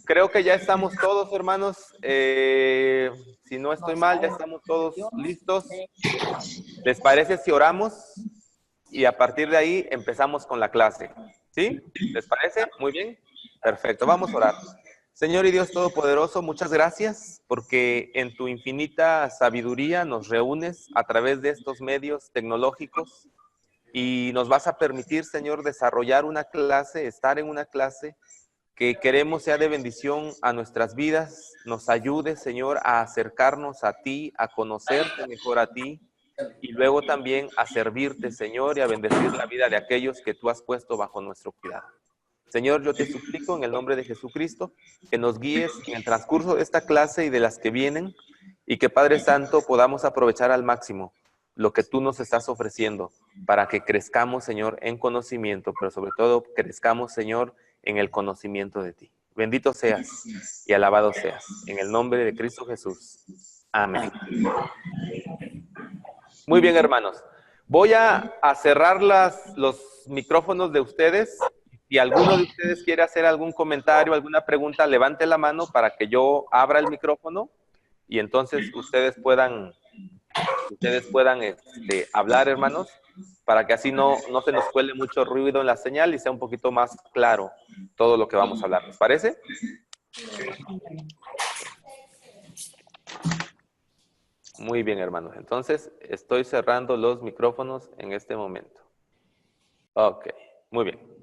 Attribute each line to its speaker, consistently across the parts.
Speaker 1: Creo que ya estamos todos, hermanos. Si no estoy mal, ya estamos todos listos. ¿Les parece si oramos? Y a partir de ahí empezamos con la clase. ¿Sí? ¿Les parece? Muy bien. Perfecto. Vamos a orar. Señor y Dios Todopoderoso, muchas gracias porque en tu infinita sabiduría nos reúnes a través de estos medios tecnológicos y nos vas a permitir, Señor, desarrollar una clase, estar en una clase que queremos sea de bendición a nuestras vidas. Nos ayude, Señor, a acercarnos a ti, a conocerte mejor a ti y luego también a servirte, Señor, y a bendecir la vida de aquellos que tú has puesto bajo nuestro cuidado. Señor, yo te suplico en el nombre de Jesucristo que nos guíes en el transcurso de esta clase y de las que vienen y que, Padre Santo, podamos aprovechar al máximo lo que tú nos estás ofreciendo para que crezcamos, Señor, en conocimiento, pero sobre todo crezcamos, Señor, en el conocimiento de ti. Bendito seas y alabado seas. En el nombre de Cristo Jesús. Amén. Muy bien, hermanos. Voy a cerrar los micrófonos de ustedes. Si alguno de ustedes quiere hacer algún comentario, alguna pregunta, levante la mano para que yo abra el micrófono y entonces ustedes puedan hablar, hermanos, para que así no se nos cuele mucho ruido en la señal y sea un poquito más claro todo lo que vamos a hablar. ¿Les parece? Muy bien, hermanos. Entonces, estoy cerrando los micrófonos en este momento. Ok, muy bien.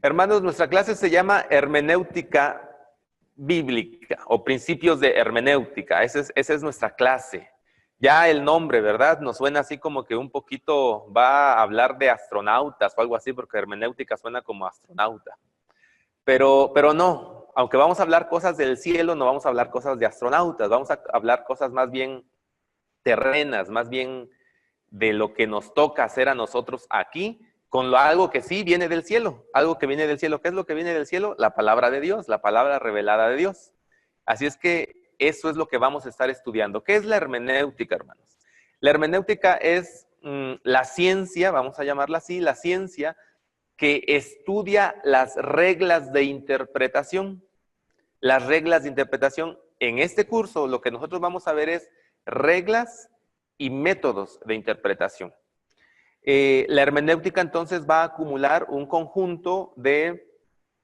Speaker 1: Hermanos, nuestra clase se llama Hermenéutica Bíblica o Principios de Hermenéutica. Esa es nuestra clase. Ya el nombre, ¿verdad? Nos suena así como que un poquito va a hablar de astronautas o algo así, porque hermenéutica suena como astronauta. Pero no, aunque vamos a hablar cosas del cielo, no vamos a hablar cosas de astronautas, vamos a hablar cosas más bien terrenas, más bien de lo que nos toca hacer a nosotros aquí, con algo que sí viene del cielo, algo que viene del cielo. ¿Qué es lo que viene del cielo? La palabra de Dios, la palabra revelada de Dios. Así es que eso es lo que vamos a estar estudiando. ¿Qué es la hermenéutica, hermanos? La hermenéutica es la ciencia, vamos a llamarla así, la ciencia que estudia las reglas de interpretación. Las reglas de interpretación. En este curso lo que nosotros vamos a ver es reglas y métodos de interpretación. La hermenéutica entonces va a acumular un conjunto de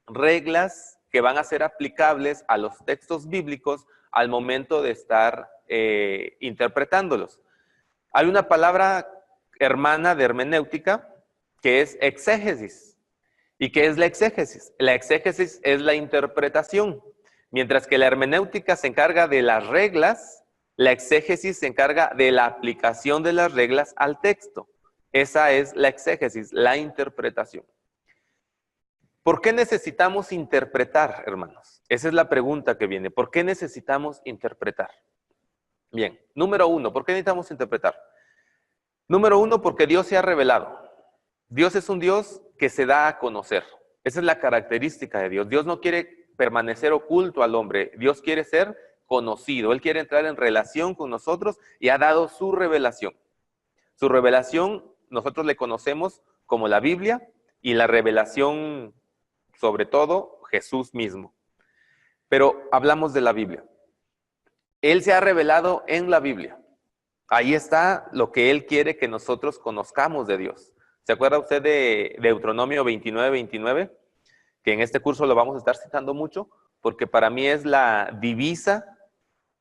Speaker 1: reglas que van a ser aplicables a los textos bíblicos al momento de estar interpretándolos. Hay una palabra hermana de hermenéutica que es exégesis. ¿Y qué es la exégesis? La exégesis es la interpretación. Mientras que la hermenéutica se encarga de las reglas, la exégesis se encarga de la aplicación de las reglas al texto. Esa es la exégesis, la interpretación. ¿Por qué necesitamos interpretar, hermanos? Esa es la pregunta que viene. ¿Por qué necesitamos interpretar? Bien, número uno, ¿por qué necesitamos interpretar? Número uno, porque Dios se ha revelado. Dios es un Dios que se da a conocer. Esa es la característica de Dios. Dios no quiere permanecer oculto al hombre. Dios quiere ser conocido. Él quiere entrar en relación con nosotros y ha dado su revelación. Su revelación nosotros le conocemos como la Biblia y la revelación, sobre todo, Jesús mismo. Pero hablamos de la Biblia. Él se ha revelado en la Biblia. Ahí está lo que Él quiere que nosotros conozcamos de Dios. ¿Se acuerda usted de Deuteronomio 29:29? Que en este curso lo vamos a estar citando mucho, porque para mí es la divisa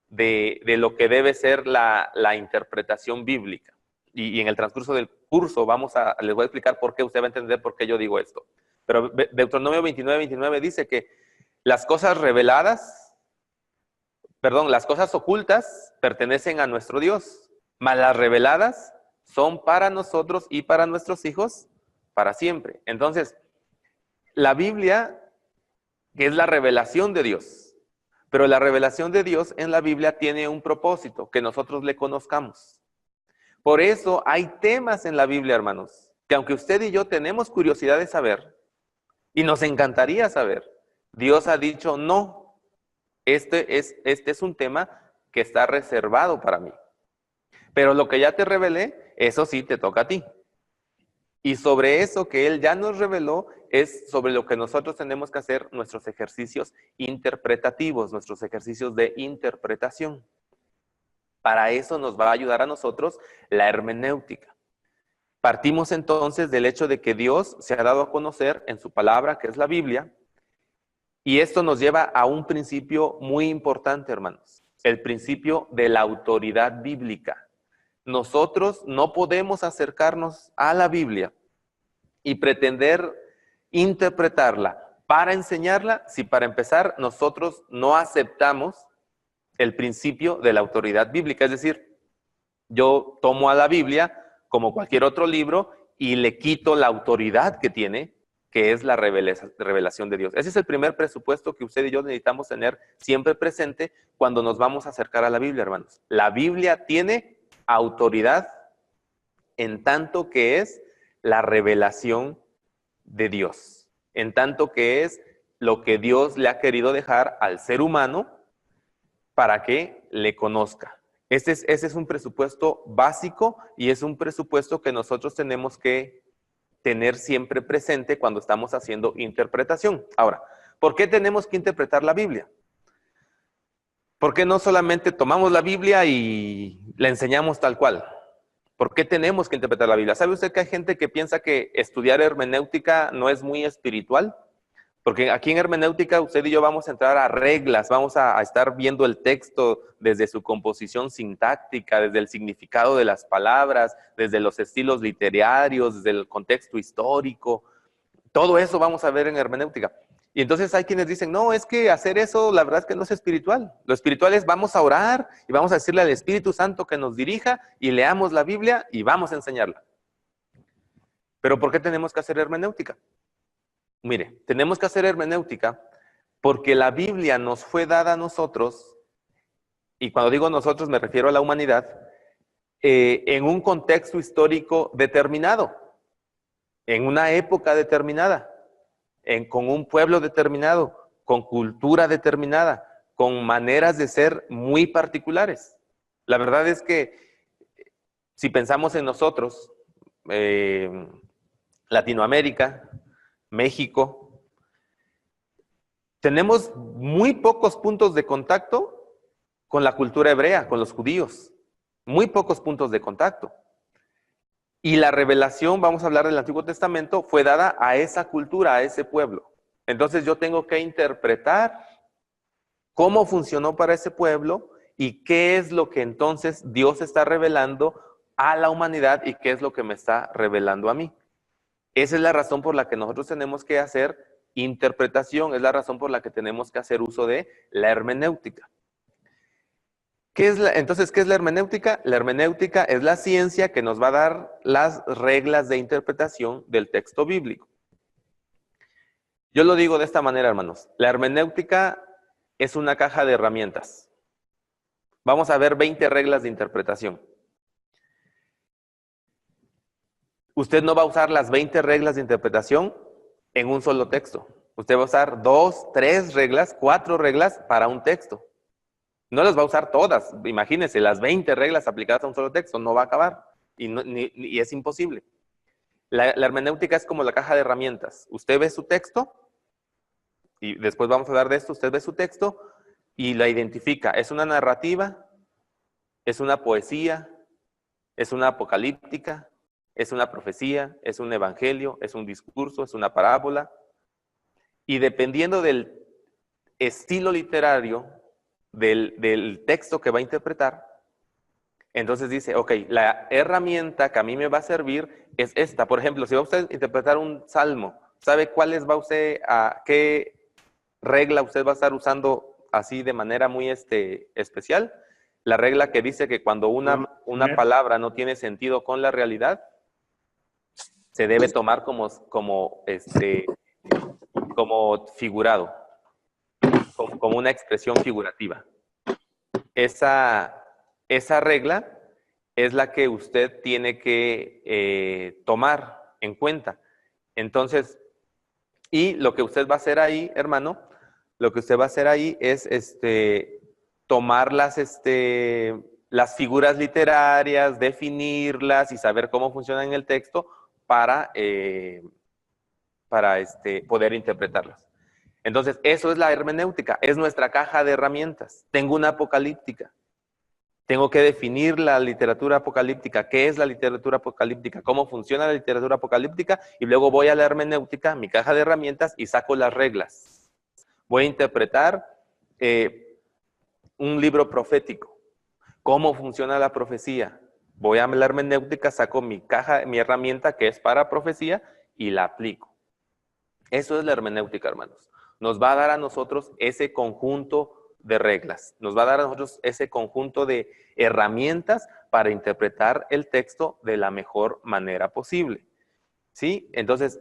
Speaker 1: de lo que debe ser la interpretación bíblica. Y en el transcurso del curso les voy a explicar por qué, usted va a entender por qué yo digo esto. Pero Deuteronomio 29:29 dice que las cosas las cosas ocultas pertenecen a nuestro Dios, mas las reveladas son para nosotros y para nuestros hijos para siempre. Entonces, la Biblia, que es la revelación de Dios, pero la revelación de Dios en la Biblia tiene un propósito, que nosotros le conozcamos. Por eso hay temas en la Biblia, hermanos, que aunque usted y yo tenemos curiosidad de saber, y nos encantaría saber, Dios ha dicho, no, este es un tema que está reservado para mí. Pero lo que ya te revelé, eso sí te toca a ti. Y sobre eso que Él ya nos reveló es sobre lo que nosotros tenemos que hacer nuestros ejercicios interpretativos, nuestros ejercicios de interpretación. Para eso nos va a ayudar a nosotros la hermenéutica. Partimos entonces del hecho de que Dios se ha dado a conocer en su palabra, que es la Biblia, y esto nos lleva a un principio muy importante, hermanos, el principio de la autoridad bíblica. Nosotros no podemos acercarnos a la Biblia y pretender interpretarla para enseñarla si para empezar nosotros no aceptamos el principio de la autoridad bíblica. Es decir, yo tomo a la Biblia como cualquier otro libro y le quito la autoridad que tiene, que es la revelación de Dios. Ese es el primer presupuesto que usted y yo necesitamos tener siempre presente cuando nos vamos a acercar a la Biblia, hermanos. La Biblia tiene autoridad en tanto que es la revelación de Dios, en tanto que es lo que Dios le ha querido dejar al ser humano para que le conozca. Ese es un presupuesto básico y es un presupuesto que nosotros tenemos que tener siempre presente cuando estamos haciendo interpretación. Ahora, ¿por qué tenemos que interpretar la Biblia? ¿Por qué no solamente tomamos la Biblia y la enseñamos tal cual? ¿Por qué tenemos que interpretar la Biblia? ¿Sabe usted que hay gente que piensa que estudiar hermenéutica no es muy espiritual? Porque aquí en hermenéutica usted y yo vamos a entrar a reglas, vamos a estar viendo el texto desde su composición sintáctica, desde el significado de las palabras, desde los estilos literarios, desde el contexto histórico. Todo eso vamos a ver en hermenéutica. Y entonces hay quienes dicen, no, es que hacer eso la verdad es que no es espiritual. Lo espiritual es vamos a orar y vamos a decirle al Espíritu Santo que nos dirija y leamos la Biblia y vamos a enseñarla. Pero ¿por qué tenemos que hacer hermenéutica? Mire, tenemos que hacer hermenéutica porque la Biblia nos fue dada a nosotros, y cuando digo nosotros me refiero a la humanidad, en un contexto histórico determinado, en una época determinada, con un pueblo determinado, con cultura determinada, con maneras de ser muy particulares. La verdad es que si pensamos en nosotros, Latinoamérica, México, tenemos muy pocos puntos de contacto con la cultura hebrea, con los judíos. Muy pocos puntos de contacto. Y la revelación, vamos a hablar del Antiguo Testamento, fue dada a esa cultura, a ese pueblo. Entonces yo tengo que interpretar cómo funcionó para ese pueblo y qué es lo que entonces Dios está revelando a la humanidad y qué es lo que me está revelando a mí. Esa es la razón por la que nosotros tenemos que hacer interpretación, es la razón por la que tenemos que hacer uso de la hermenéutica. Entonces, ¿qué es la hermenéutica? La hermenéutica es la ciencia que nos va a dar las reglas de interpretación del texto bíblico. Yo lo digo de esta manera, hermanos. La hermenéutica es una caja de herramientas. Vamos a ver 20 reglas de interpretación. Usted no va a usar las 20 reglas de interpretación en un solo texto. Usted va a usar 2, 3 reglas, 4 reglas para un texto. No las va a usar todas. Imagínense, las 20 reglas aplicadas a un solo texto. No va a acabar. Y es imposible. La hermenéutica es como la caja de herramientas. Usted ve su texto, y después vamos a hablar de esto. Usted ve su texto y la identifica. ¿Es una narrativa? ¿Es una poesía? ¿Es una apocalíptica? ¿Es una profecía? ¿Es un evangelio? ¿Es un discurso? ¿Es una parábola? Y dependiendo del estilo literario del texto que va a interpretar, entonces dice, ok, la herramienta que a mí me va a servir es esta. Por ejemplo, si va usted a interpretar un salmo, ¿sabe qué regla usted va a estar usando así de manera muy especial? La regla que dice que cuando una palabra no tiene sentido con la realidad, se debe tomar como figurado, como una expresión figurativa. Esa regla es la que usted tiene que tomar en cuenta. Entonces, y lo que usted va a hacer ahí, hermano, lo que usted va a hacer ahí es tomar las figuras literarias, definirlas y saber cómo funcionan en el texto para poder interpretarlas. Entonces, eso es la hermenéutica, es nuestra caja de herramientas. Tengo una apocalíptica. Tengo que definir la literatura apocalíptica. ¿Qué es la literatura apocalíptica? ¿Cómo funciona la literatura apocalíptica? Y luego voy a la hermenéutica, mi caja de herramientas, y saco las reglas. Voy a interpretar un libro profético. ¿Cómo funciona la profecía? Voy a la hermenéutica, saco mi caja, mi herramienta que es para profecía y la aplico. Eso es la hermenéutica, hermanos. Nos va a dar a nosotros ese conjunto de reglas. Nos va a dar a nosotros ese conjunto de herramientas para interpretar el texto de la mejor manera posible. ¿Sí? Entonces,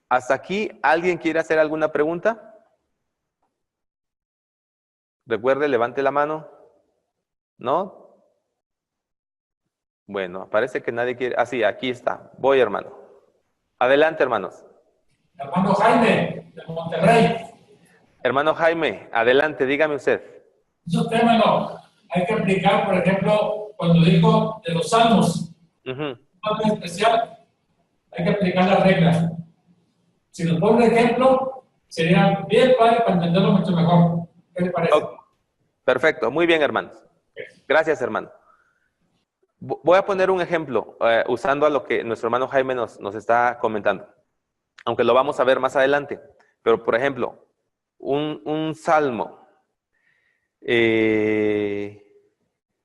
Speaker 1: hasta aquí, ¿alguien quiere hacer alguna pregunta? Recuerde, levante la mano. ¿No? Bueno, parece que nadie quiere. Ah, sí, aquí está. Voy, hermano. Adelante, hermanos.
Speaker 2: Hermano Jaime, de Monterrey.
Speaker 1: Hermano Jaime, adelante, dígame usted.
Speaker 2: Eso usted, hermano, hay que aplicar, por ejemplo, cuando dijo de los salmos, algo especial, hay que aplicar las reglas. Si nos pone un ejemplo, sería bien padre para entenderlo mucho mejor. ¿Qué le parece?
Speaker 1: Oh, perfecto, muy bien, hermanos. Gracias, hermano. Voy a poner un ejemplo usando a lo que nuestro hermano Jaime nos está comentando, aunque lo vamos a ver más adelante. Pero, por ejemplo, un salmo.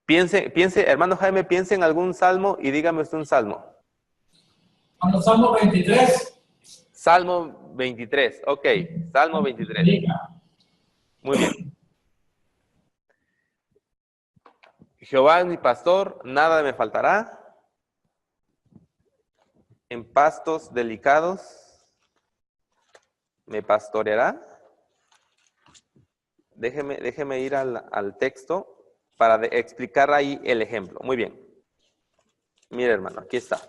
Speaker 1: Piense, hermano Jaime, piense en algún salmo y dígame usted un salmo.
Speaker 2: Salmo 23.
Speaker 1: Salmo 23, ok. Salmo 23. Muy bien. Jehová es mi pastor, nada me faltará. En pastos delicados me pastoreará. Déjeme ir al texto para explicar ahí el ejemplo. Muy bien. Mire, hermano, aquí está.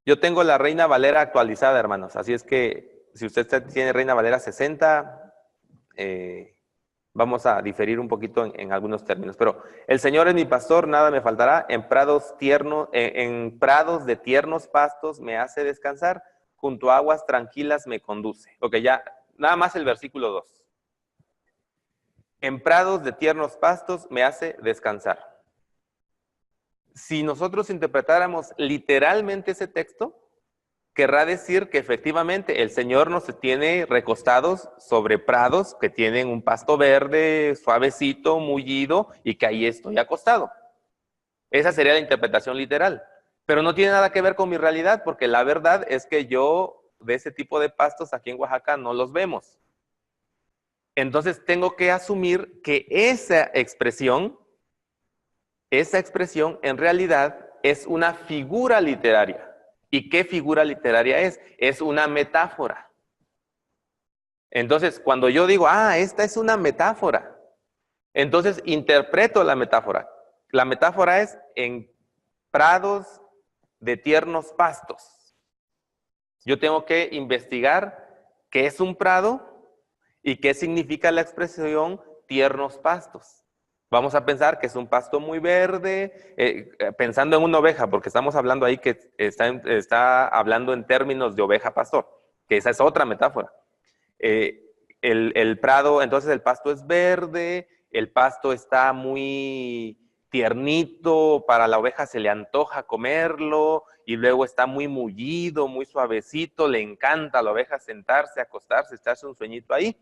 Speaker 1: Yo tengo la Reina Valera actualizada, hermanos. Así es que si usted tiene Reina Valera 60, vamos a diferir un poquito en algunos términos. Pero el Señor es mi pastor, nada me faltará. En prados de tiernos pastos me hace descansar. Junto a aguas tranquilas me conduce. Ok, ya, nada más el versículo 2. En prados de tiernos pastos me hace descansar. Si nosotros interpretáramos literalmente ese texto, querrá decir que efectivamente el Señor nos tiene recostados sobre prados que tienen un pasto verde, suavecito, mullido, y que ahí estoy acostado. Esa sería la interpretación literal. Pero no tiene nada que ver con mi realidad, porque la verdad es que yo de ese tipo de pastos aquí en Oaxaca no los vemos. Entonces tengo que asumir que esa expresión en realidad es una figura literaria. ¿Y qué figura literaria es? Es una metáfora. Entonces, cuando yo digo, esta es una metáfora, entonces interpreto la metáfora. La metáfora es en prados de tiernos pastos. Yo tengo que investigar qué es un prado y qué significa la expresión tiernos pastos. Vamos a pensar que es un pasto muy verde, pensando en una oveja, porque estamos hablando ahí que está hablando en términos de oveja pastor, que esa es otra metáfora. El prado, entonces el pasto es verde, el pasto está muy tiernito, para la oveja se le antoja comerlo, y luego está muy mullido, muy suavecito, le encanta a la oveja sentarse, acostarse, echarse un sueñito ahí.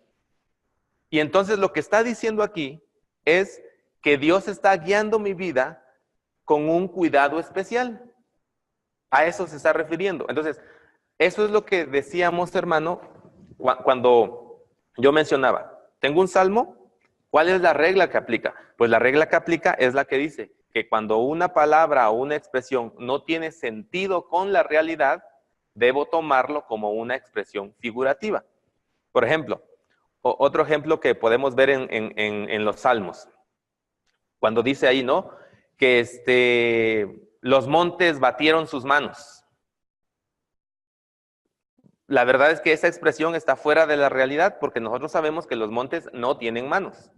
Speaker 1: Y entonces lo que está diciendo aquí es que Dios está guiando mi vida con un cuidado especial. A eso se está refiriendo. Entonces, eso es lo que decíamos, hermano, cuando yo mencionaba, tengo un salmo, ¿cuál es la regla que aplica? Pues la regla que aplica es la que dice que cuando una palabra o una expresión no tiene sentido con la realidad, debo tomarlo como una expresión figurativa. Por ejemplo, otro ejemplo que podemos ver en los salmos. Cuando dice ahí, ¿no? Que los montes batieron sus manos. La verdad es que esa expresión está fuera de la realidad porque nosotros sabemos que los montes no tienen manos.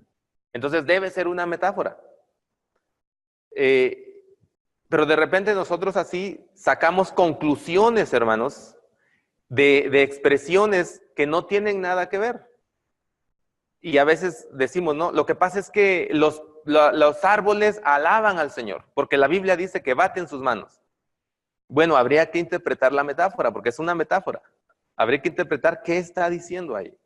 Speaker 1: Entonces debe ser una metáfora. Pero de repente nosotros así sacamos conclusiones, hermanos, de expresiones que no tienen nada que ver. Y a veces decimos, no, lo que pasa es que los árboles alaban al Señor, porque la Biblia dice que baten sus manos. Bueno, habría que interpretar la metáfora, porque es una metáfora. Habría que interpretar qué está diciendo ahí,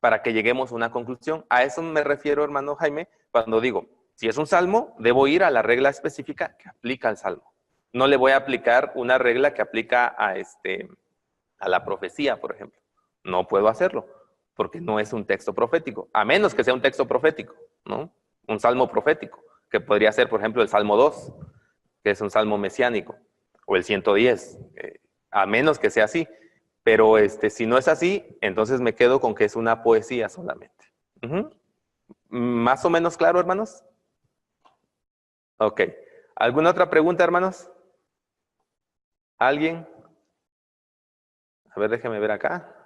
Speaker 1: para que lleguemos a una conclusión. A eso me refiero, hermano Jaime, cuando digo, si es un salmo, debo ir a la regla específica que aplica al salmo. No le voy a aplicar una regla que aplica a la profecía, por ejemplo. No puedo hacerlo, porque no es un texto profético, a menos que sea un texto profético, ¿no? Un salmo profético, que podría ser, por ejemplo, el Salmo 2, que es un salmo mesiánico, o el 110, a menos que sea así. Pero si no es así, entonces me quedo con que es una poesía solamente. ¿Más o menos claro, hermanos? Ok. ¿Alguna otra pregunta, hermanos? ¿Alguien? A ver, déjeme ver acá.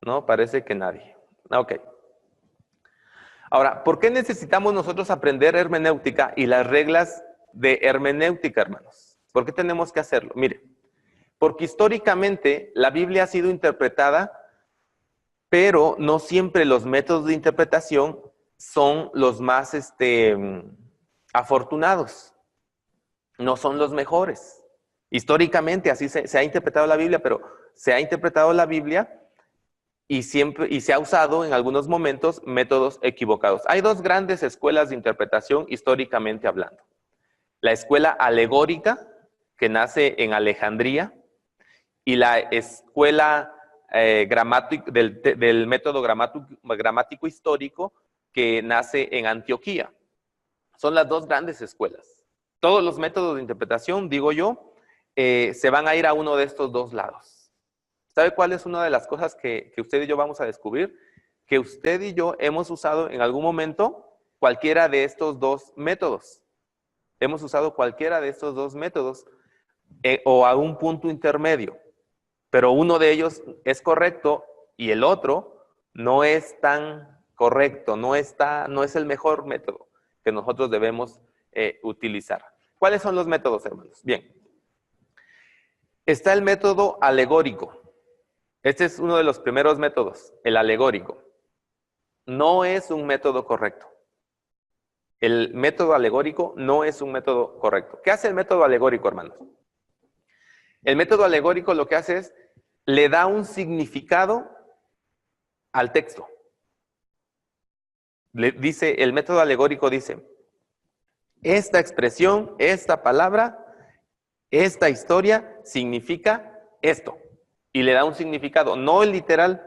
Speaker 1: No, parece que nadie. Ok. Ahora, ¿por qué necesitamos nosotros aprender hermenéutica y las reglas de hermenéutica, hermanos? ¿Por qué tenemos que hacerlo? Mire, porque históricamente la Biblia ha sido interpretada, pero no siempre los métodos de interpretación son los más afortunados. No son los mejores. Históricamente así se ha interpretado la Biblia, pero se ha interpretado la Biblia y se ha usado en algunos momentos métodos equivocados. Hay dos grandes escuelas de interpretación históricamente hablando. La escuela alegórica, que nace en Alejandría, y la escuela del método gramático histórico, que nace en Antioquía. Son las dos grandes escuelas. Todos los métodos de interpretación, digo yo, se van a ir a uno de estos dos lados. ¿Sabe cuál es una de las cosas que usted y yo vamos a descubrir? Que usted y yo hemos usado en algún momento cualquiera de estos dos métodos. Hemos usado cualquiera de estos dos métodos o a un punto intermedio. Pero uno de ellos es correcto y el otro no es tan correcto, no es el mejor método que nosotros debemos utilizar. ¿Cuáles son los métodos, hermanos? Bien. Está el método alegórico. Este es uno de los primeros métodos, el alegórico. No es un método correcto. El método alegórico no es un método correcto. ¿Qué hace el método alegórico, hermanos? El método alegórico lo que hace es, le da un significado al texto. El método alegórico dice, esta expresión, esta palabra, esta historia significa esto. Y le da un significado, no el literal.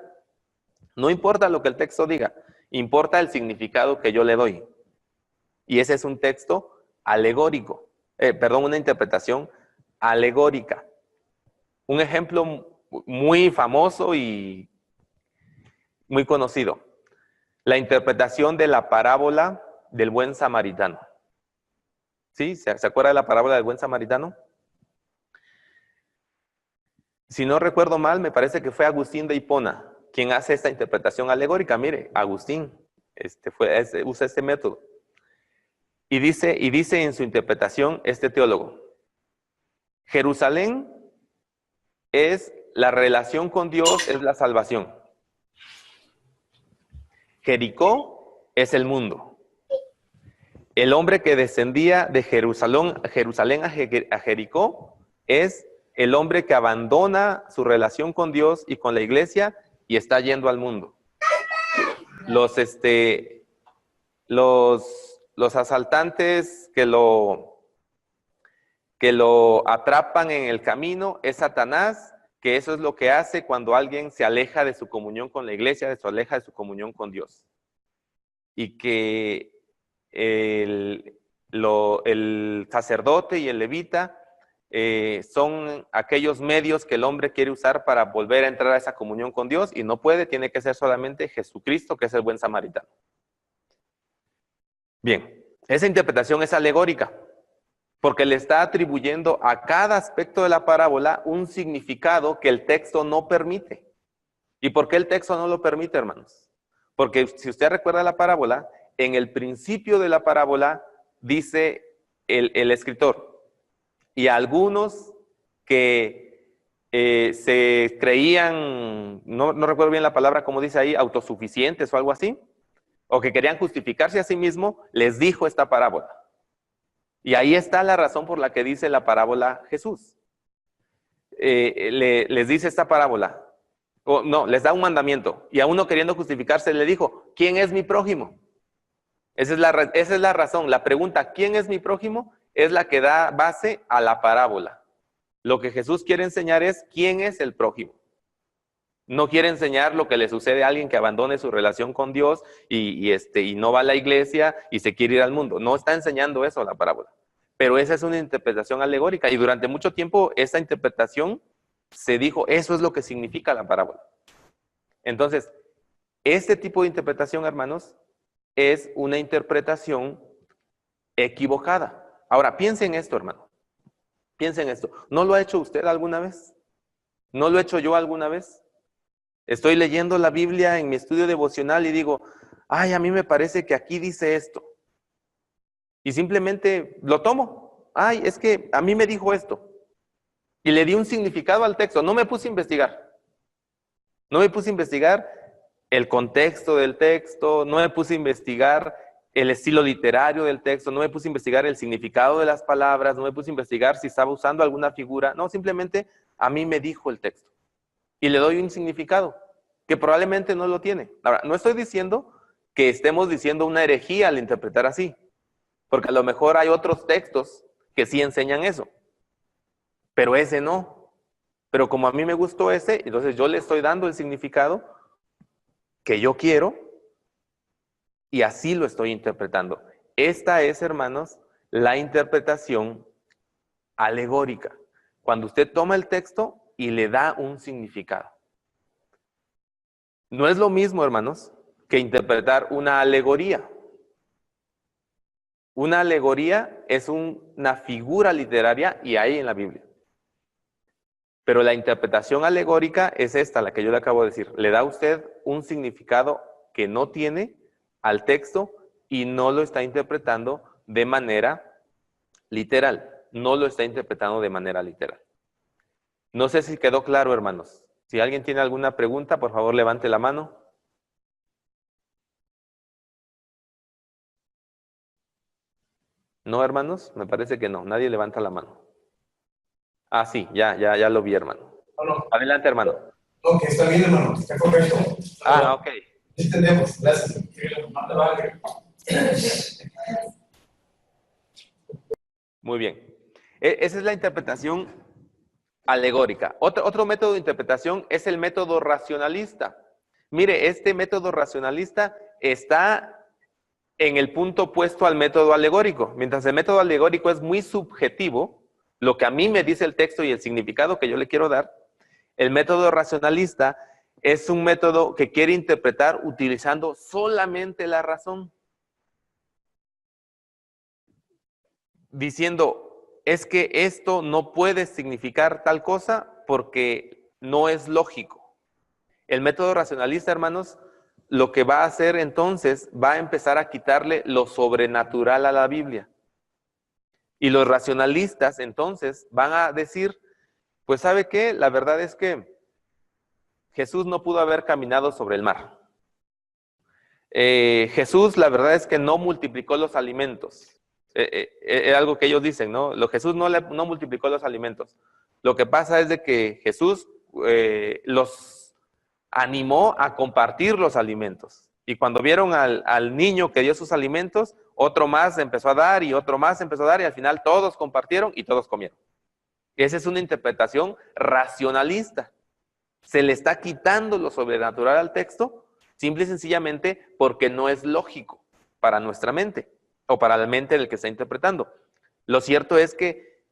Speaker 1: No importa lo que el texto diga, importa el significado que yo le doy. Y ese es un texto alegórico, una interpretación alegórica. Un ejemplo muy famoso y muy conocido. La interpretación de la parábola del buen samaritano. ¿Sí? ¿Se acuerda de la parábola del buen samaritano? Si no recuerdo mal, me parece que fue Agustín de Hipona quien hace esta interpretación alegórica. Mire, Agustín usa este método. Y dice en su interpretación este teólogo, Jerusalén es la relación con Dios, es la salvación. Jericó es el mundo. El hombre que descendía de Jerusalén a Jericó es el hombre que abandona su relación con Dios y con la iglesia y está yendo al mundo. Los asaltantes que lo atrapan en el camino es Satanás, que eso es lo que hace cuando alguien se aleja de su comunión con la iglesia, se aleja de su comunión con Dios. Y que el sacerdote y el levita son aquellos medios que el hombre quiere usar para volver a entrar a esa comunión con Dios y no puede, tiene que ser solamente Jesucristo, que es el buen samaritano. Bien, esa interpretación es alegórica, porque le está atribuyendo a cada aspecto de la parábola un significado que el texto no permite. ¿Y por qué el texto no lo permite, hermanos? Porque si usted recuerda la parábola, en el principio de la parábola dice el escritor, y a algunos que se creían, no recuerdo bien la palabra, como dice ahí, autosuficientes o algo así, o que querían justificarse a sí mismo, les dijo esta parábola. Y ahí está la razón por la que dice la parábola Jesús. Les dice esta parábola, no, les da un mandamiento, y a uno queriendo justificarse le dijo, ¿quién es mi prójimo? Esa es la razón. La pregunta, ¿quién es mi prójimo? Es la que da base a la parábola. Lo que Jesús quiere enseñar es quién es el prójimo. No quiere enseñar lo que le sucede a alguien que abandone su relación con Dios y no va a la iglesia y se quiere ir al mundo. No está enseñando eso la parábola. Pero esa es una interpretación alegórica y durante mucho tiempo esa interpretación se dijo, eso es lo que significa la parábola. Entonces, este tipo de interpretación, hermanos, es una interpretación equivocada. Ahora, piensen esto, hermano. Piensen esto. ¿No lo ha hecho usted alguna vez? ¿No lo he hecho yo alguna vez? Estoy leyendo la Biblia en mi estudio devocional y digo, ay, a mí me parece que aquí dice esto. Y simplemente lo tomo. Ay, es que a mí me dijo esto. Y le di un significado al texto. No me puse a investigar. No me puse a investigar el contexto del texto, no me puse a investigar el estilo literario del texto, no me puse a investigar el significado de las palabras, no me puse a investigar si estaba usando alguna figura. No, simplemente a mí me dijo el texto. Y le doy un significado que probablemente no lo tiene. Ahora, no estoy diciendo que estemos diciendo una herejía al interpretar así, porque a lo mejor hay otros textos que sí enseñan eso, pero ese no. Pero como a mí me gustó ese, entonces yo le estoy dando el significado que yo quiero y así lo estoy interpretando. Esta es, hermanos, la interpretación alegórica. Cuando usted toma el texto y le da un significado. No es lo mismo, hermanos, que interpretar una alegoría. Una alegoría es una figura literaria y hay en la Biblia. Pero la interpretación alegórica es esta, la que yo le acabo de decir. Le da a usted un significado que no tiene al texto y no lo está interpretando de manera literal. No lo está interpretando de manera literal. No sé si quedó claro, hermanos. Si alguien tiene alguna pregunta, por favor levante la mano. ¿No, hermanos? Me parece que no. Nadie levanta la mano. Ah, sí, ya lo vi, hermano.
Speaker 2: No.
Speaker 1: Adelante, hermano.
Speaker 2: Ok, está bien, hermano. Está correcto.
Speaker 1: Ah, ok.
Speaker 2: Entendemos. Gracias.
Speaker 1: Muy bien. Esa es la interpretación alegórica. Otro método de interpretación es el método racionalista. Mire, este método racionalista está en el punto opuesto al método alegórico. Mientras el método alegórico es muy subjetivo, lo que a mí me dice el texto y el significado que yo le quiero dar, el método racionalista es un método que quiere interpretar utilizando solamente la razón. Diciendo, es que esto no puede significar tal cosa porque no es lógico. El método racionalista, hermanos, lo que va a hacer entonces, va a empezar a quitarle lo sobrenatural a la Biblia. Y los racionalistas entonces van a decir, pues ¿sabe qué? La verdad es que Jesús no pudo haber caminado sobre el mar. Jesús, la verdad es que no multiplicó los alimentos. Es algo que ellos dicen, ¿no? Jesús no multiplicó los alimentos. Lo que pasa es de que Jesús los animó a compartir los alimentos. Y cuando vieron al niño que dio sus alimentos, otro más empezó a dar y otro más empezó a dar y al final todos compartieron y todos comieron. Esa es una interpretación racionalista. Se le está quitando lo sobrenatural al texto, simple y sencillamente porque no es lógico para nuestra mente o para la mente del que está interpretando. Lo cierto es que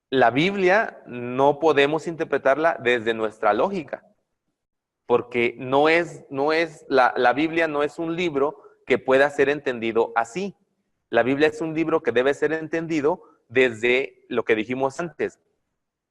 Speaker 1: la Biblia no podemos interpretarla desde nuestra lógica, porque la Biblia no es un libro que pueda ser entendido así. La Biblia es un libro que debe ser entendido desde lo que dijimos antes,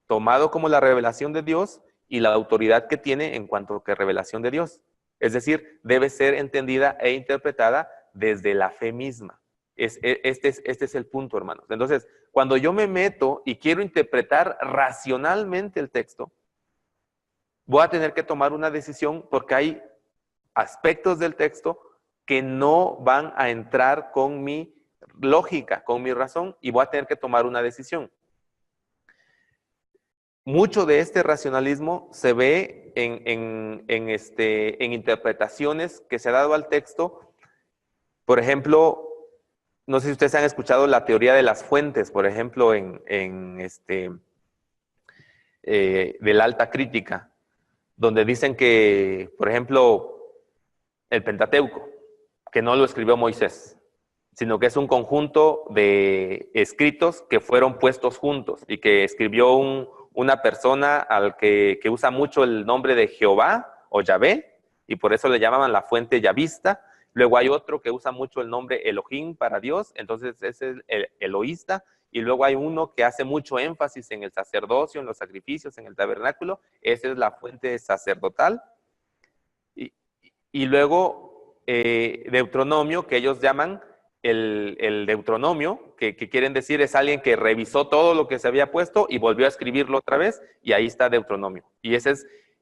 Speaker 1: tomado como la revelación de Dios y la autoridad que tiene en cuanto que revelación de Dios. Es decir, debe ser entendida e interpretada desde la fe misma. Este es el punto, hermanos. Entonces, cuando yo me meto y quiero interpretar racionalmente el texto, voy a tener que tomar una decisión porque hay aspectos del texto que no van a entrar con mi lógica, con mi razón, y voy a tener que tomar una decisión. Mucho de este racionalismo se ve en interpretaciones que se ha dado al texto. Por ejemplo, no sé si ustedes han escuchado la teoría de las fuentes, por ejemplo, de la alta crítica, donde dicen que, por ejemplo, el Pentateuco, que no lo escribió Moisés, sino que es un conjunto de escritos que fueron puestos juntos y que escribió una persona que usa mucho el nombre de Jehová o Yahvé, y por eso le llamaban la fuente yavista. Luego hay otro que usa mucho el nombre Elohim para Dios, entonces ese es el eloísta. Y luego hay uno que hace mucho énfasis en el sacerdocio, en los sacrificios, en el tabernáculo. Esa es la fuente sacerdotal. Y luego Deuteronomio, que ellos llaman el Deuteronomio, que quieren decir es alguien que revisó todo lo que se había puesto y volvió a escribirlo otra vez, y ahí está Deuteronomio. Y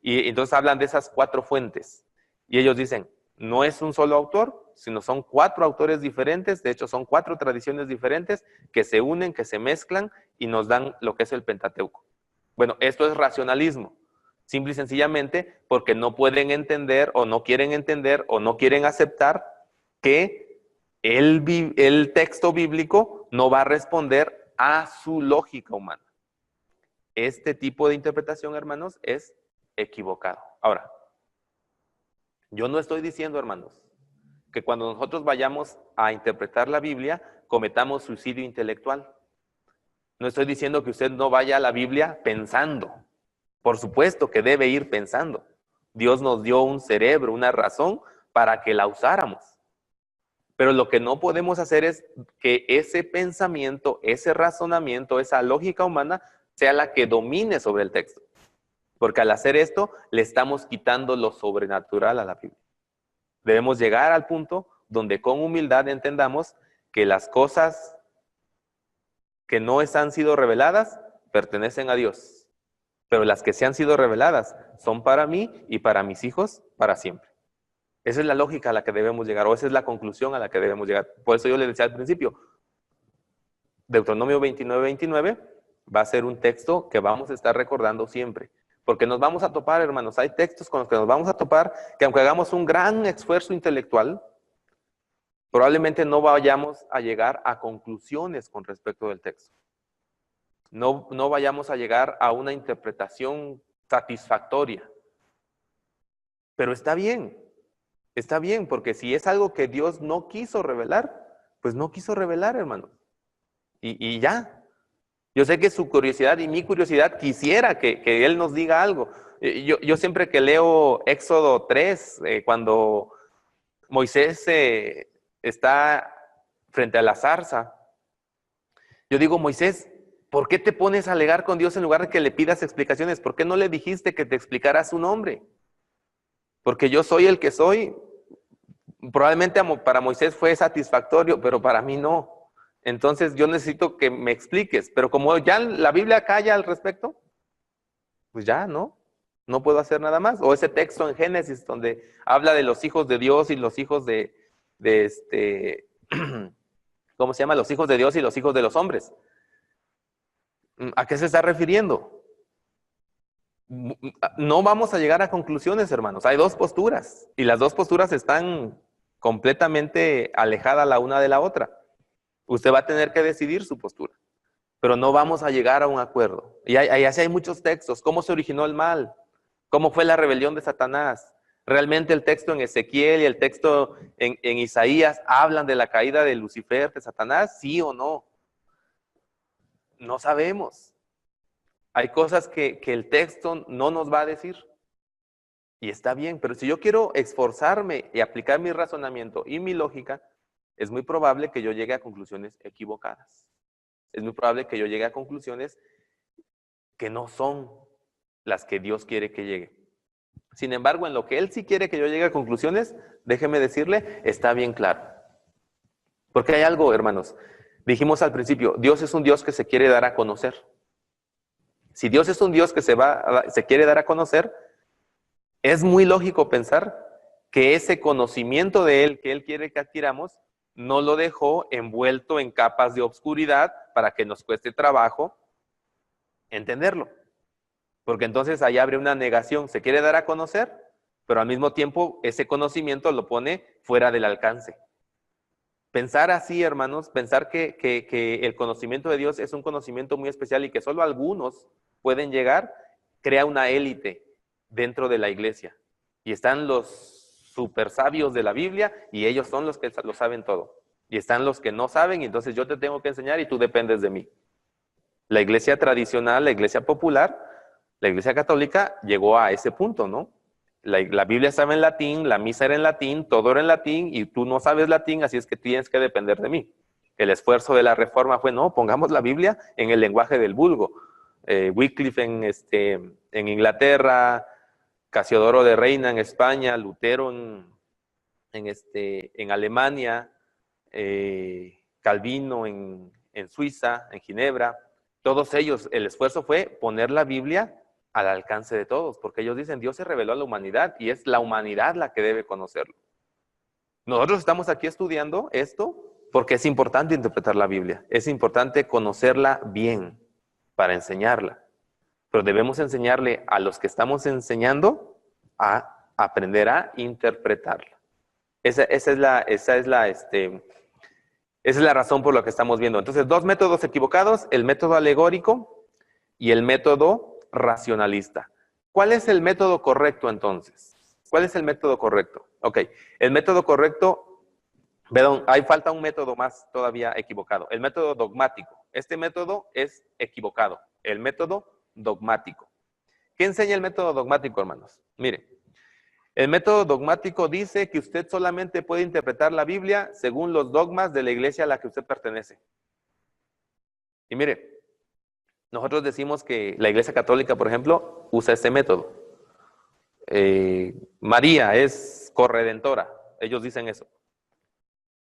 Speaker 1: entonces hablan de esas 4 fuentes. Y ellos dicen, no es un solo autor, sino son 4 autores diferentes. De hecho, son 4 tradiciones diferentes que se unen, que se mezclan y nos dan lo que es el Pentateuco. Bueno, esto es racionalismo. Simple y sencillamente porque no pueden entender o no quieren entender o no quieren aceptar que el texto bíblico no va a responder a su lógica humana. Este tipo de interpretación, hermanos, es equivocado. Ahora, yo no estoy diciendo, hermanos, que cuando nosotros vayamos a interpretar la Biblia, cometamos suicidio intelectual. No estoy diciendo que usted no vaya a la Biblia pensando. Por supuesto que debe ir pensando. Dios nos dio un cerebro, una razón para que la usáramos. Pero lo que no podemos hacer es que ese pensamiento, ese razonamiento, esa lógica humana sea la que domine sobre el texto. Porque al hacer esto, le estamos quitando lo sobrenatural a la Biblia. Debemos llegar al punto donde con humildad entendamos que las cosas que no han sido reveladas pertenecen a Dios. Pero las que se han sido reveladas son para mí y para mis hijos para siempre. Esa es la lógica a la que debemos llegar, o esa es la conclusión a la que debemos llegar. Por eso yo les decía al principio, Deuteronomio 29:29 va a ser un texto que vamos a estar recordando siempre. Porque nos vamos a topar, hermanos, hay textos con los que nos vamos a topar que aunque hagamos un gran esfuerzo intelectual, probablemente no vayamos a llegar a conclusiones con respecto del texto. No vayamos a llegar a una interpretación satisfactoria. Pero está bien, porque si es algo que Dios no quiso revelar, pues no quiso revelar, hermano. Y ya. Yo sé que su curiosidad y mi curiosidad quisiera que Él nos diga algo. Yo siempre que leo Éxodo 3, cuando Moisés está frente a la zarza, yo digo, Moisés, ¿por qué te pones a alegar con Dios en lugar de que le pidas explicaciones? ¿Por qué no le dijiste que te explicara su nombre? Porque yo soy el que soy. Probablemente para Moisés fue satisfactorio, pero para mí no. Entonces yo necesito que me expliques. Pero como ya la Biblia calla al respecto, pues ya no puedo hacer nada más. O ese texto en Génesis donde habla de los hijos de Dios y los hijos ¿cómo se llama? Los hijos de Dios y los hijos de los hombres. ¿A qué se está refiriendo? No vamos a llegar a conclusiones, hermanos. Hay 2 posturas y las 2 posturas están completamente alejadas la una de la otra. Usted va a tener que decidir su postura, pero no vamos a llegar a un acuerdo. Y así hay muchos textos. ¿Cómo se originó el mal? ¿Cómo fue la rebelión de Satanás? ¿Realmente el texto en Ezequiel y el texto en Isaías hablan de la caída de Lucifer, de Satanás? ¿Sí o no? No sabemos. Hay cosas que el texto no nos va a decir. Y está bien, pero si yo quiero esforzarme y aplicar mi razonamiento y mi lógica, es muy probable que yo llegue a conclusiones equivocadas. Es muy probable que yo llegue a conclusiones que no son las que Dios quiere que llegue. Sin embargo, en lo que Él sí quiere que yo llegue a conclusiones, déjeme decirle, está bien claro. Porque hay algo, hermanos. Dijimos al principio, Dios es un Dios que se quiere dar a conocer. Si Dios es un Dios que se quiere dar a conocer, es muy lógico pensar que ese conocimiento de Él que Él quiere que adquiramos, no lo dejó envuelto en capas de obscuridad para que nos cueste trabajo entenderlo. Porque entonces ahí abre una negación. Se quiere dar a conocer, pero al mismo tiempo ese conocimiento lo pone fuera del alcance. Pensar así, hermanos, pensar que el conocimiento de Dios es un conocimiento muy especial y que solo algunos pueden llegar, crea una élite dentro de la iglesia. Y están los super sabios de la Biblia y ellos son los que lo saben todo. Y están los que no saben y entonces yo te tengo que enseñar y tú dependes de mí. La iglesia tradicional, la iglesia popular, la iglesia católica llegó a ese punto, ¿no? La Biblia estaba en latín, la misa era en latín, todo era en latín y tú no sabes latín, así es que tienes que depender de mí. El esfuerzo de la reforma fue, no, pongamos la Biblia en el lenguaje del vulgo. Wycliffe en Inglaterra, Casiodoro de Reina en España, Lutero en Alemania, Calvino en Suiza, en Ginebra. Todos ellos, el esfuerzo fue poner la Biblia al alcance de todos, porque ellos dicen, Dios se reveló a la humanidad y es la humanidad la que debe conocerlo. Nosotros estamos aquí estudiando esto porque es importante interpretar la Biblia, es importante conocerla bien para enseñarla, pero debemos enseñarle a los que estamos enseñando a aprender a interpretarla. Esa es la razón por la que estamos viendo. Entonces, dos métodos equivocados, el método alegórico y el método racionalista. ¿Cuál es el método correcto entonces? ¿Cuál es el método correcto? Ok, el método correcto, perdón, ahí falta un método más todavía equivocado. El método dogmático. Este método es equivocado. El método dogmático. ¿Qué enseña el método dogmático, hermanos? Mire, el método dogmático dice que usted solamente puede interpretar la Biblia según los dogmas de la iglesia a la que usted pertenece. Y mire, nosotros decimos que la iglesia católica, por ejemplo, usa este método. María es corredentora, ellos dicen eso.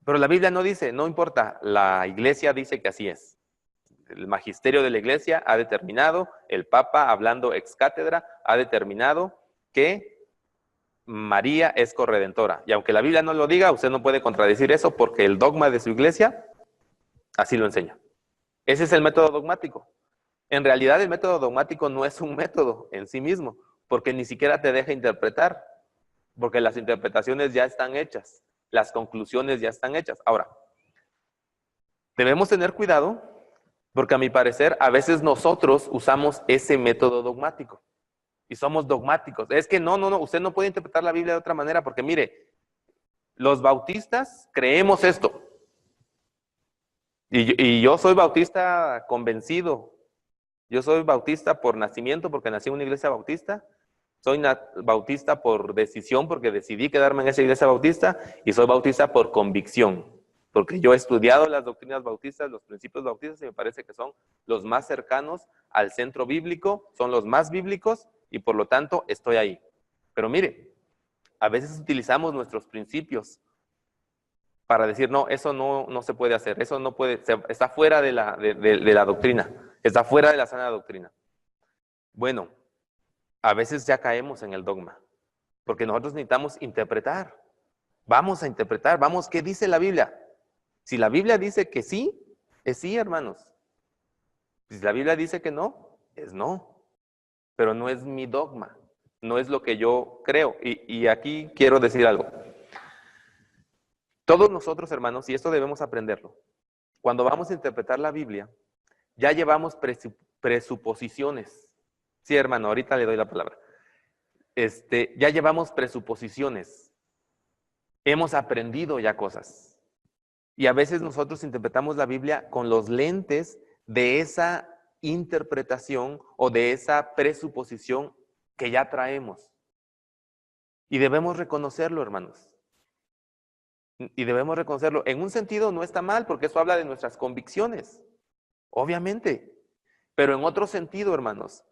Speaker 1: Pero la Biblia no dice, no importa, la iglesia dice que así es. El magisterio de la iglesia ha determinado, el Papa, hablando ex cátedra, ha determinado que María es corredentora. Y aunque la Biblia no lo diga, usted no puede contradecir eso porque el dogma de su iglesia así lo enseña. Ese es el método dogmático. En realidad el método dogmático no es un método en sí mismo, porque ni siquiera te deja interpretar, porque las interpretaciones ya están hechas, las conclusiones ya están hechas. Ahora, debemos tener cuidado, porque a mi parecer a veces nosotros usamos ese método dogmático y somos dogmáticos. Es que no, usted no puede interpretar la Biblia de otra manera, porque mire, los bautistas creemos esto. Y yo soy bautista convencido. Yo soy bautista por nacimiento, porque nací en una iglesia bautista. Soy bautista por decisión, porque decidí quedarme en esa iglesia bautista. Y soy bautista por convicción, porque yo he estudiado las doctrinas bautistas, los principios bautistas, y me parece que son los más cercanos al centro bíblico, son los más bíblicos, y por lo tanto estoy ahí. Pero mire, a veces utilizamos nuestros principios para decir, no, eso no se puede hacer, eso no puede, está fuera de la doctrina, está fuera de la sana doctrina. Bueno, a veces ya caemos en el dogma, porque nosotros necesitamos interpretar. Vamos a interpretar, vamos, ¿qué dice la Biblia? Si la Biblia dice que sí, es sí, hermanos. Si la Biblia dice que no, es no. Pero no es mi dogma, no es lo que yo creo. Y aquí quiero decir algo. Todos nosotros, hermanos, y esto debemos aprenderlo, cuando vamos a interpretar la Biblia, ya llevamos presuposiciones. Sí, hermano, ahorita le doy la palabra. Ya llevamos presuposiciones. Hemos aprendido ya cosas. Y a veces nosotros interpretamos la Biblia con los lentes de esa interpretación o de esa presuposición que ya traemos. Y debemos reconocerlo, hermanos. Y debemos reconocerlo. En un sentido no está mal, porque eso habla de nuestras convicciones, obviamente. Pero en otro sentido, hermanos,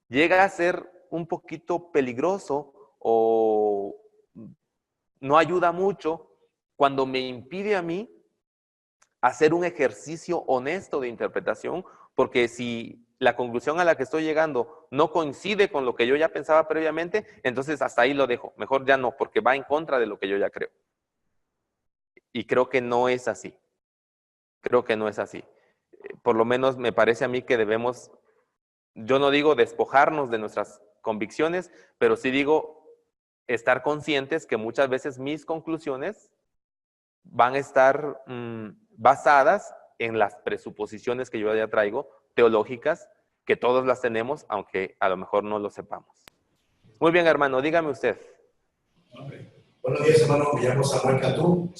Speaker 1: llega a ser un poquito peligroso o no ayuda mucho cuando me impide a mí hacer un ejercicio honesto de interpretación, porque si la conclusión a la que estoy llegando no coincide con lo que yo ya pensaba previamente, entonces hasta ahí lo dejo. Mejor ya no, porque va en contra de lo que yo ya creo. Y creo que no es así. Creo que no es así. Por lo menos me parece a mí que debemos, yo no digo despojarnos de nuestras convicciones, pero sí digo estar conscientes que muchas veces mis conclusiones van a estar basadas en las presuposiciones que yo ya traigo, teológicas, que todos las tenemos, aunque a lo mejor no lo sepamos. Muy bien, hermano, dígame usted.
Speaker 3: Buenos días, hermano. Me llamo Samuel Cantú.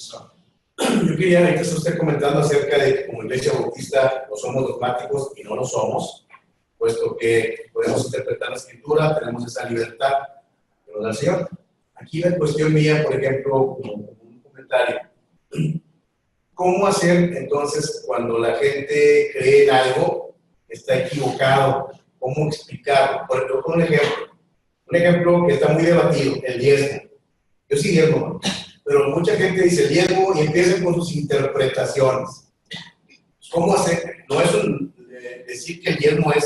Speaker 3: Yo quería, ahorita está usted comentando acerca de que como Iglesia Bautista no somos dogmáticos y no lo somos, puesto que podemos interpretar la Escritura, tenemos esa libertad que nos da el Señor. Aquí la cuestión mía, por ejemplo, como un comentario, ¿cómo hacer entonces cuando la gente cree en algo que está equivocado? ¿Cómo explicarlo? Por ejemplo, un ejemplo que está muy debatido, el diezmo. Yo sí diezmo, pero mucha gente dice diezmo y empiezan con sus interpretaciones. ¿Cómo hacer? No es decir que el diezmo hay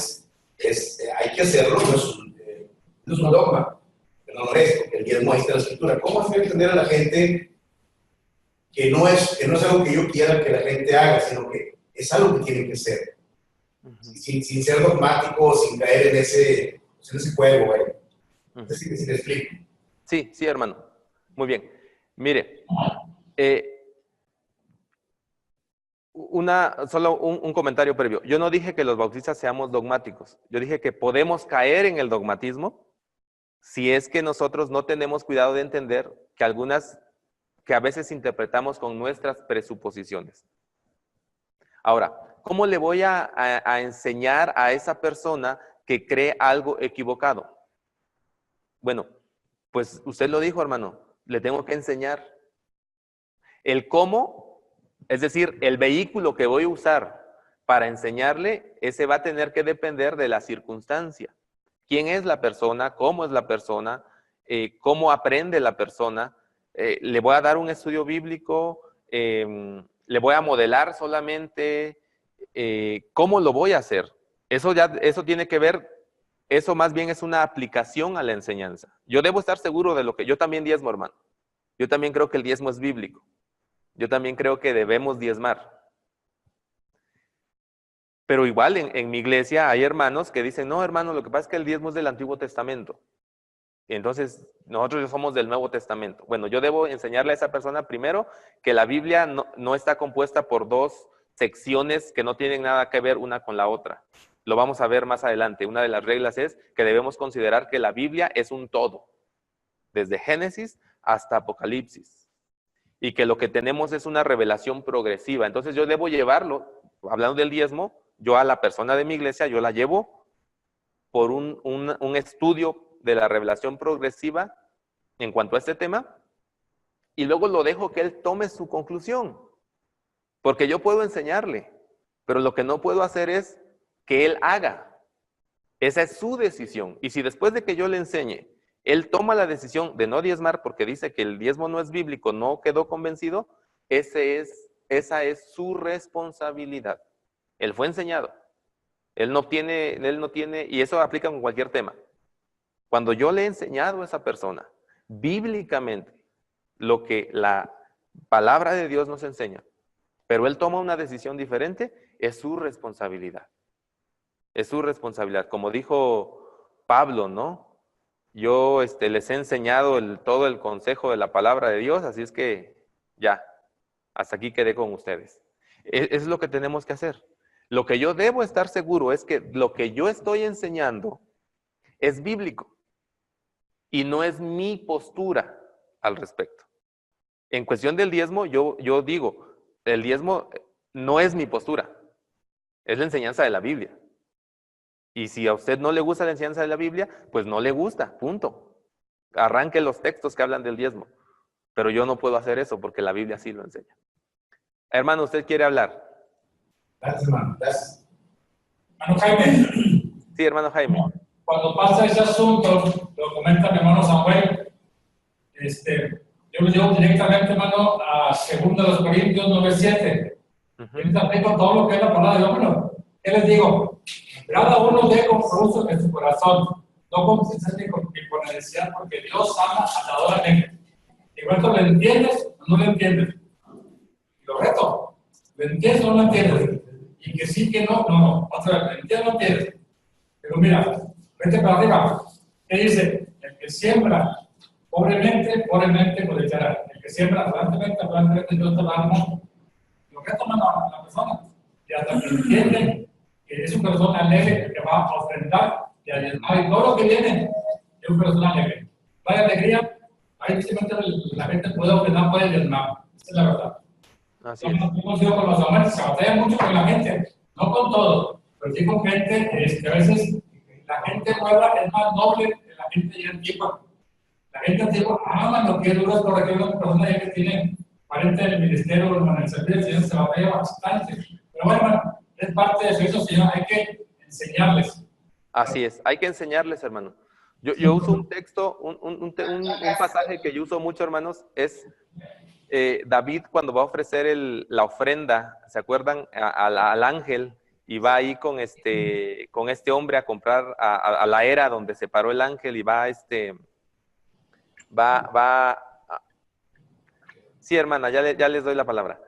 Speaker 3: que hacerlo, no es un dogma, pero no es, porque el diezmo ahí está en la Escritura. ¿Cómo hacer entender a la gente que no es algo que yo quiera que la gente haga, sino que es algo que tiene que ser? Sin ser dogmático, sin caer en ese juego, güey. No sé si te explico.
Speaker 1: Sí, hermano. Muy bien. Mire, solo un comentario previo. Yo no dije que los bautistas seamos dogmáticos. Yo dije que podemos caer en el dogmatismo si es que nosotros no tenemos cuidado de entender que a veces interpretamos con nuestras presuposiciones. Ahora, ¿cómo le voy a enseñar a esa persona que cree algo equivocado? Bueno, pues usted lo dijo, hermano, le tengo que enseñar. El cómo, es decir, el vehículo que voy a usar para enseñarle, ese va a tener que depender de la circunstancia. ¿Quién es la persona? ¿Cómo es la persona? ¿Cómo aprende la persona? ¿Le voy a dar un estudio bíblico? ¿Le voy a modelar solamente? ¿Cómo lo voy a hacer? Eso tiene que ver, eso más bien es una aplicación a la enseñanza. Yo debo estar seguro de lo que... Yo también diezmo, hermano. Yo también creo que el diezmo es bíblico. Yo también creo que debemos diezmar. Pero igual en mi iglesia hay hermanos que dicen, no, hermano, lo que pasa es que el diezmo es del Antiguo Testamento. Y entonces nosotros ya somos del Nuevo Testamento. Bueno, yo debo enseñarle a esa persona primero que la Biblia no está compuesta por dos secciones que no tienen nada que ver una con la otra. Lo vamos a ver más adelante. Una de las reglas es que debemos considerar que la Biblia es un todo, desde Génesis hasta Apocalipsis. Y que lo que tenemos es una revelación progresiva. Entonces yo debo llevarlo, hablando del diezmo, yo a la persona de mi iglesia, yo la llevo por un estudio de la revelación progresiva en cuanto a este tema, y luego lo dejo que él tome su conclusión. Porque yo puedo enseñarle, pero lo que no puedo hacer es que él haga. Esa es su decisión. Y si después de que yo le enseñe, él toma la decisión de no diezmar porque dice que el diezmo no es bíblico, no quedó convencido, esa es su responsabilidad. Él fue enseñado. Él no tiene, y eso aplica con cualquier tema. Cuando yo le he enseñado a esa persona, bíblicamente, lo que la palabra de Dios nos enseña, pero él toma una decisión diferente, es su responsabilidad. Es su responsabilidad. Como dijo Pablo, ¿no? Yo les he enseñado todo el consejo de la palabra de Dios, así es que ya, hasta aquí quedé con ustedes. Es lo que tenemos que hacer. Lo que yo debo estar seguro es que lo que yo estoy enseñando es bíblico y no es mi postura al respecto. En cuestión del diezmo, yo digo, el diezmo no es mi postura, es la enseñanza de la Biblia. Y si a usted no le gusta la enseñanza de la Biblia, pues no le gusta, punto. Arranque los textos que hablan del diezmo. Pero yo no puedo hacer eso porque la Biblia sí lo enseña. Hermano, ¿usted quiere hablar?
Speaker 3: Gracias, hermano. Gracias.
Speaker 2: Hermano Jaime.
Speaker 1: Sí, hermano Jaime.
Speaker 2: Cuando pasa ese asunto, lo comenta mi hermano Samuel, yo lo llevo directamente, hermano, a 2 Corintios 9:7. Yo les aplico todo lo que es la palabra de Dios. Bueno, ¿qué les digo? Cada uno dé con fruto en su corazón, no con tristeza ni con necesidad, porque Dios ama a la hora alegre. Y esto lo entiendes o no lo entiendes. Lo reto, ¿lo entiendes o no lo entiendes? Y que sí, que no, no. Otra vez, ¿lo entiendes o no entiendes? Pero mira, vete para arriba. ¿Qué dice? El que siembra pobremente cosechará. El que siembra abundantemente, Dios te va a dar. Lo que toma la persona. Y hasta que entiende que es una persona alegre que va a ofrendar y a diezmar. Y todo lo que viene es una persona alegre. No hay alegría, ahí simplemente la gente puede ofrendar, puede diezmar. Esa es la verdad.
Speaker 1: Así es.
Speaker 2: Hemos ido con los amantes, se batalla mucho con la gente, no con todo, pero sí con gente que a veces la gente nueva es más noble que la gente ya antigua. La gente antigua ama lo que es duro, por ejemplo, una persona ya que tiene 40 en el ministerio, en el servicio del Señor, se batalla bastante. Pero bueno, es parte de eso, Señor, hay que enseñarles.
Speaker 1: Así es, hay que enseñarles, hermano. Yo uso un texto, un pasaje que yo uso mucho, hermanos, es David cuando va a ofrecer la ofrenda, ¿se acuerdan? Al ángel, y va ahí con este hombre a comprar a la era donde se paró el ángel y sí, hermana, ya les doy la palabra.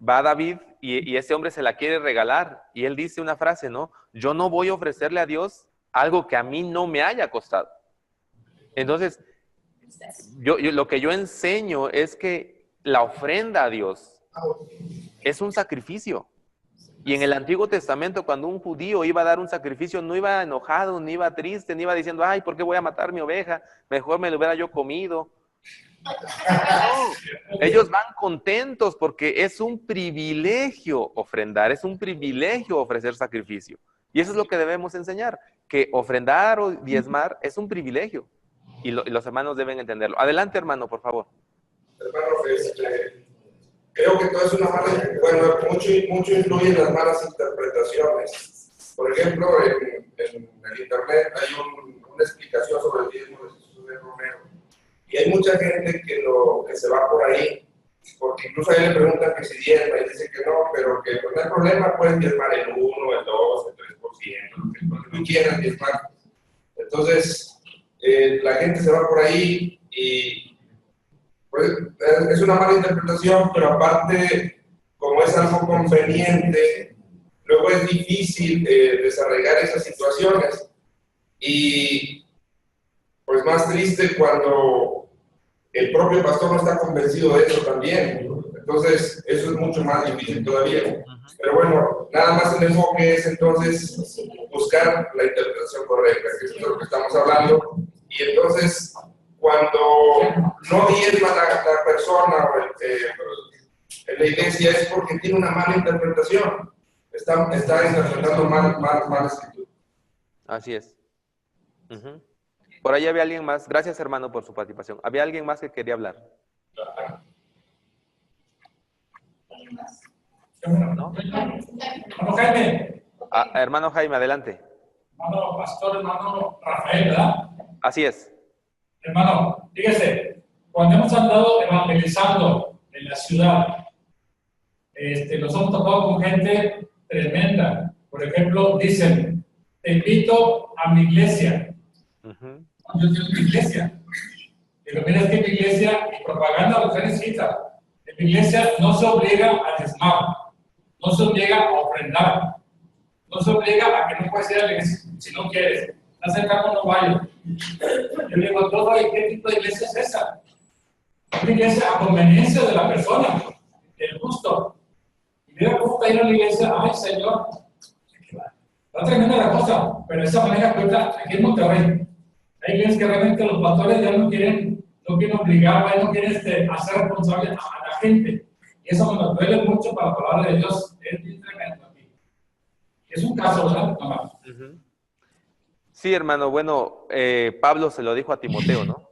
Speaker 1: Va David y ese hombre se la quiere regalar y él dice una frase, ¿no? Yo no voy a ofrecerle a Dios algo que a mí no me haya costado. Entonces, lo que yo enseño es que la ofrenda a Dios es un sacrificio. Y en el Antiguo Testamento, cuando un judío iba a dar un sacrificio, no iba enojado, ni iba triste, ni iba diciendo, ay, ¿por qué voy a matar mi oveja? Mejor me lo hubiera yo comido. No, ellos van contentos porque es un privilegio ofrendar, es un privilegio ofrecer sacrificio. Y eso es lo que debemos enseñar, que ofrendar o diezmar es un privilegio. Y los hermanos deben entenderlo. Adelante, hermano, por favor.
Speaker 4: Hermano, creo que todo es una mala, bueno, mucho influye en las malas interpretaciones. Por ejemplo, en el internet hay una explicación sobre el diezmo de Jesús de Romero. Y hay mucha gente que se va por ahí, porque incluso a él le preguntan que si diezma y dice que no, pero que no hay problema, pueden diezmar el 1, el 2, el 3%, lo que tú quieras diezmar. Entonces, la gente se va por ahí y pues, es una mala interpretación, pero aparte, como es algo conveniente, luego es difícil desarrollar esas situaciones. Y pues más triste cuando el propio pastor no está convencido de eso también. Entonces, eso es mucho más difícil todavía. Pero bueno, nada más el enfoque es entonces buscar la interpretación correcta, que es de lo que estamos hablando. Y entonces, cuando no diezma la persona en la iglesia es porque tiene una mala interpretación. Está interpretando mal escritura.
Speaker 1: Así es. Por ahí había alguien más. Gracias, hermano, por su participación. ¿Había alguien más que quería hablar? ¿No?
Speaker 2: Hermano Jaime.
Speaker 1: Hermano Jaime, adelante.
Speaker 2: Hermano pastor, hermano Rafael, ¿verdad?
Speaker 1: Así es.
Speaker 2: Hermano, fíjese, cuando hemos andado evangelizando en la ciudad, nos hemos topado con gente tremenda. Por ejemplo, dicen, te invito a mi iglesia. Yo tengo mi iglesia. Digo, mira, es que mi iglesia, y propaganda lo que necesita. En mi iglesia no se obliga a diezmar, no se obliga a ofrendar, no se obliga a que no puedes ir a la iglesia si no quieres. Está cerca cuando vaya. Yo le digo, todo, ¿qué tipo de iglesia es esa? Una iglesia a conveniencia de la persona, el gusto. Y mira cómo está ir a la iglesia, ay Señor, está tremenda la cosa, pero de esa manera cuenta aquí en Monterrey. Hay iglesias que realmente los pastores ya no quieren obligar, no quieren hacer responsable a la gente. Y eso me duele mucho para la palabra de Dios. Es bien tremendo aquí. Es un caso, ¿verdad?
Speaker 1: Sí, hermano. Bueno, Pablo se lo dijo a Timoteo, ¿no?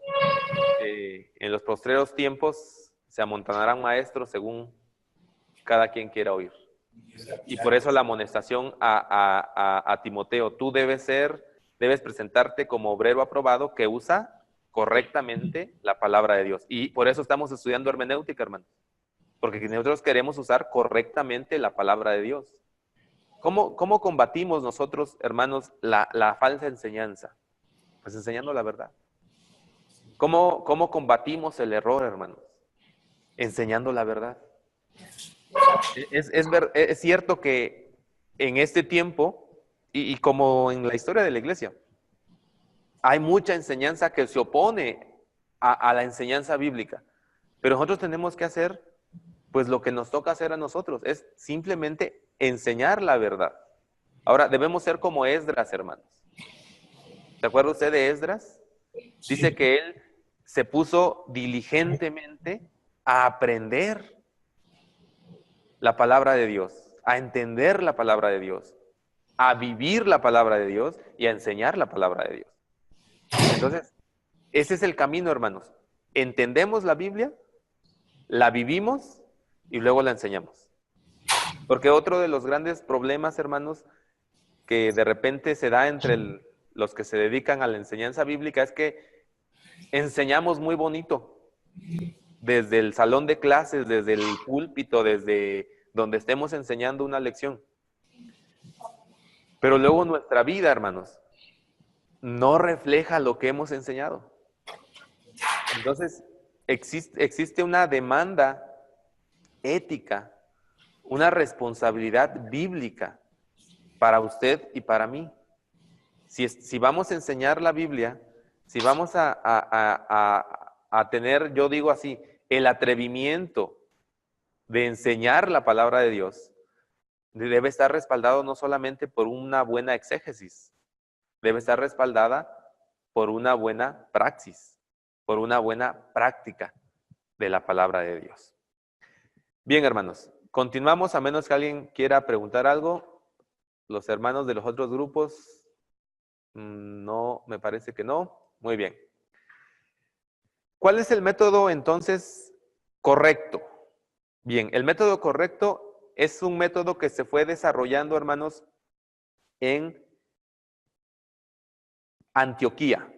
Speaker 1: En los postreros tiempos se amontonarán maestros según cada quien quiera oír. Y por eso la amonestación a Timoteo, tú debes presentarte como obrero aprobado que usa correctamente la palabra de Dios. Y por eso estamos estudiando hermenéutica, hermano. porque nosotros queremos usar correctamente la palabra de Dios. ¿Cómo combatimos nosotros, hermanos, la falsa enseñanza? Pues enseñando la verdad. ¿Cómo combatimos el error, hermanos? Enseñando la verdad. Es cierto que en este tiempo, y como en la historia de la iglesia, hay mucha enseñanza que se opone a la enseñanza bíblica. Pero nosotros tenemos que hacer, pues lo que nos toca hacer a nosotros, es simplemente enseñar la verdad. Ahora, debemos ser como Esdras, hermanos. ¿Se acuerda usted de Esdras? Dice que él se puso diligentemente a aprender la palabra de Dios, a entender la palabra de Dios, a vivir la palabra de Dios y a enseñar la palabra de Dios. Entonces, ese es el camino, hermanos. Entendemos la Biblia, la vivimos y luego la enseñamos. Porque otro de los grandes problemas, hermanos, que de repente se da entre los que se dedican a la enseñanza bíblica es que enseñamos muy bonito. Desde el salón de clases, desde el púlpito, desde donde estemos enseñando una lección. Pero luego nuestra vida, hermanos, no refleja lo que hemos enseñado. Entonces, existe una demanda ética, una responsabilidad bíblica para usted y para mí. Si vamos a enseñar la Biblia, si vamos a tener, yo digo así, el atrevimiento de enseñar la palabra de Dios, debe estar respaldado no solamente por una buena exégesis, debe estar respaldada por una buena praxis, por una buena práctica de la palabra de Dios. Bien, hermanos, continuamos a menos que alguien quiera preguntar algo. Los hermanos de los otros grupos, no, me parece que no. Muy bien. ¿Cuál es el método entonces correcto? Bien, el método correcto es un método que se fue desarrollando, hermanos, en Antioquía.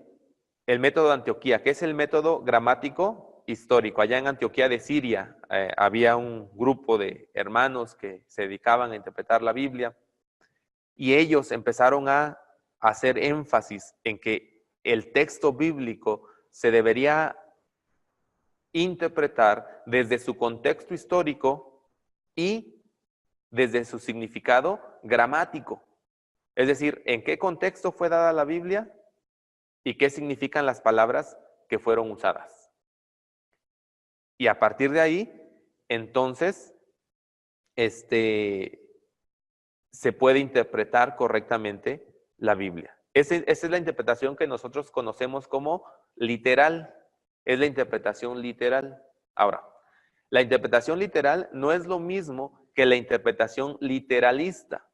Speaker 1: El método de Antioquía, que es el método gramático histórico. Allá en Antioquía de Siria había un grupo de hermanos que se dedicaban a interpretar la Biblia y ellos empezaron a hacer énfasis en que el texto bíblico se debería interpretar desde su contexto histórico y desde su significado gramático. Es decir, en qué contexto fue dada la Biblia y qué significan las palabras que fueron usadas. Y a partir de ahí, entonces, se puede interpretar correctamente la Biblia. Esa es la interpretación que nosotros conocemos como literal. Es la interpretación literal. Ahora, la interpretación literal no es lo mismo que la interpretación literalista.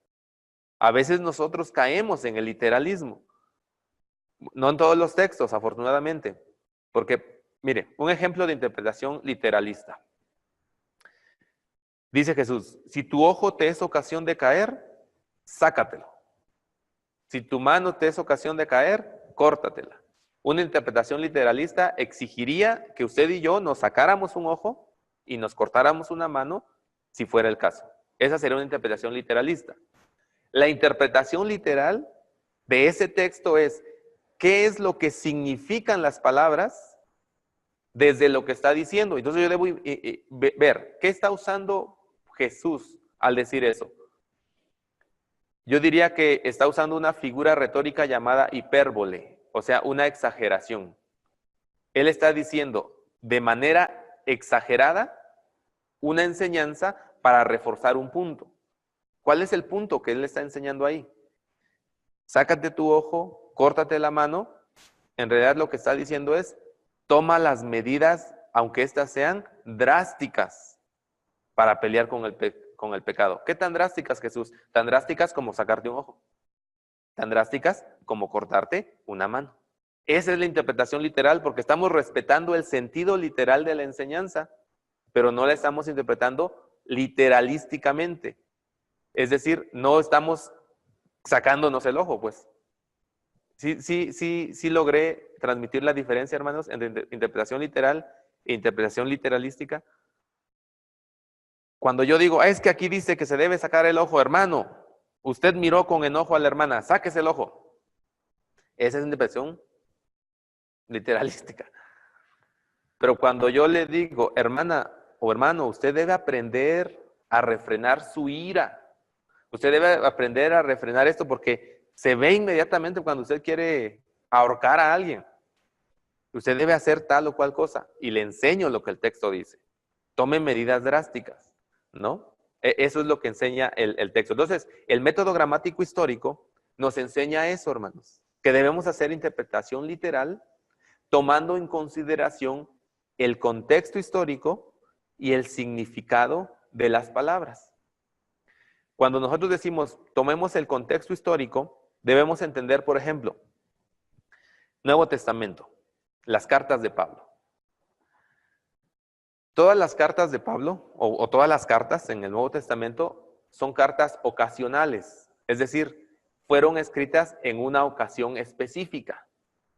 Speaker 1: A veces nosotros caemos en el literalismo. No en todos los textos, afortunadamente. Porque, mire, un ejemplo de interpretación literalista. Dice Jesús, si tu ojo te es ocasión de caer, sácatelo. Si tu mano te es ocasión de caer, córtatela. Una interpretación literalista exigiría que usted y yo nos sacáramos un ojo y nos cortáramos una mano si fuera el caso. Esa sería una interpretación literalista. La interpretación literal de ese texto es qué es lo que significan las palabras desde lo que está diciendo. Entonces yo debo ver qué está usando Jesús al decir eso. Yo diría que está usando una figura retórica llamada hipérbole, o sea, una exageración. Él está diciendo de manera exagerada una enseñanza para reforzar un punto. ¿Cuál es el punto que él está enseñando ahí? Sácate tu ojo, córtate la mano. En realidad lo que está diciendo es, toma las medidas, aunque éstas sean drásticas, para pelear con el pecado. ¿Qué tan drásticas, Jesús? Tan drásticas como sacarte un ojo. Tan drásticas como cortarte una mano. Esa es la interpretación literal, porque estamos respetando el sentido literal de la enseñanza, pero no la estamos interpretando literalísticamente. Es decir, no estamos sacándonos el ojo, pues. Sí logré transmitir la diferencia, hermanos, entre interpretación literal e interpretación literalística. Cuando yo digo, es que aquí dice que se debe sacar el ojo, hermano, usted miró con enojo a la hermana, sáquese el ojo. Esa es una interpretación literalística. Pero cuando yo le digo, hermana o hermano, usted debe aprender a refrenar su ira. Usted debe aprender a refrenar esto porque se ve inmediatamente cuando usted quiere ahorcar a alguien. Usted debe hacer tal o cual cosa. Y le enseño lo que el texto dice. Tome medidas drásticas, ¿no? Eso es lo que enseña el texto. Entonces, el método gramático histórico nos enseña eso, hermanos. Que debemos hacer interpretación literal tomando en consideración el contexto histórico y el significado de las palabras. Cuando nosotros decimos, tomemos el contexto histórico, debemos entender, por ejemplo, Nuevo Testamento, las cartas de Pablo. Todas las cartas de Pablo, o todas las cartas en el Nuevo Testamento, son cartas ocasionales, es decir, fueron escritas en una ocasión específica.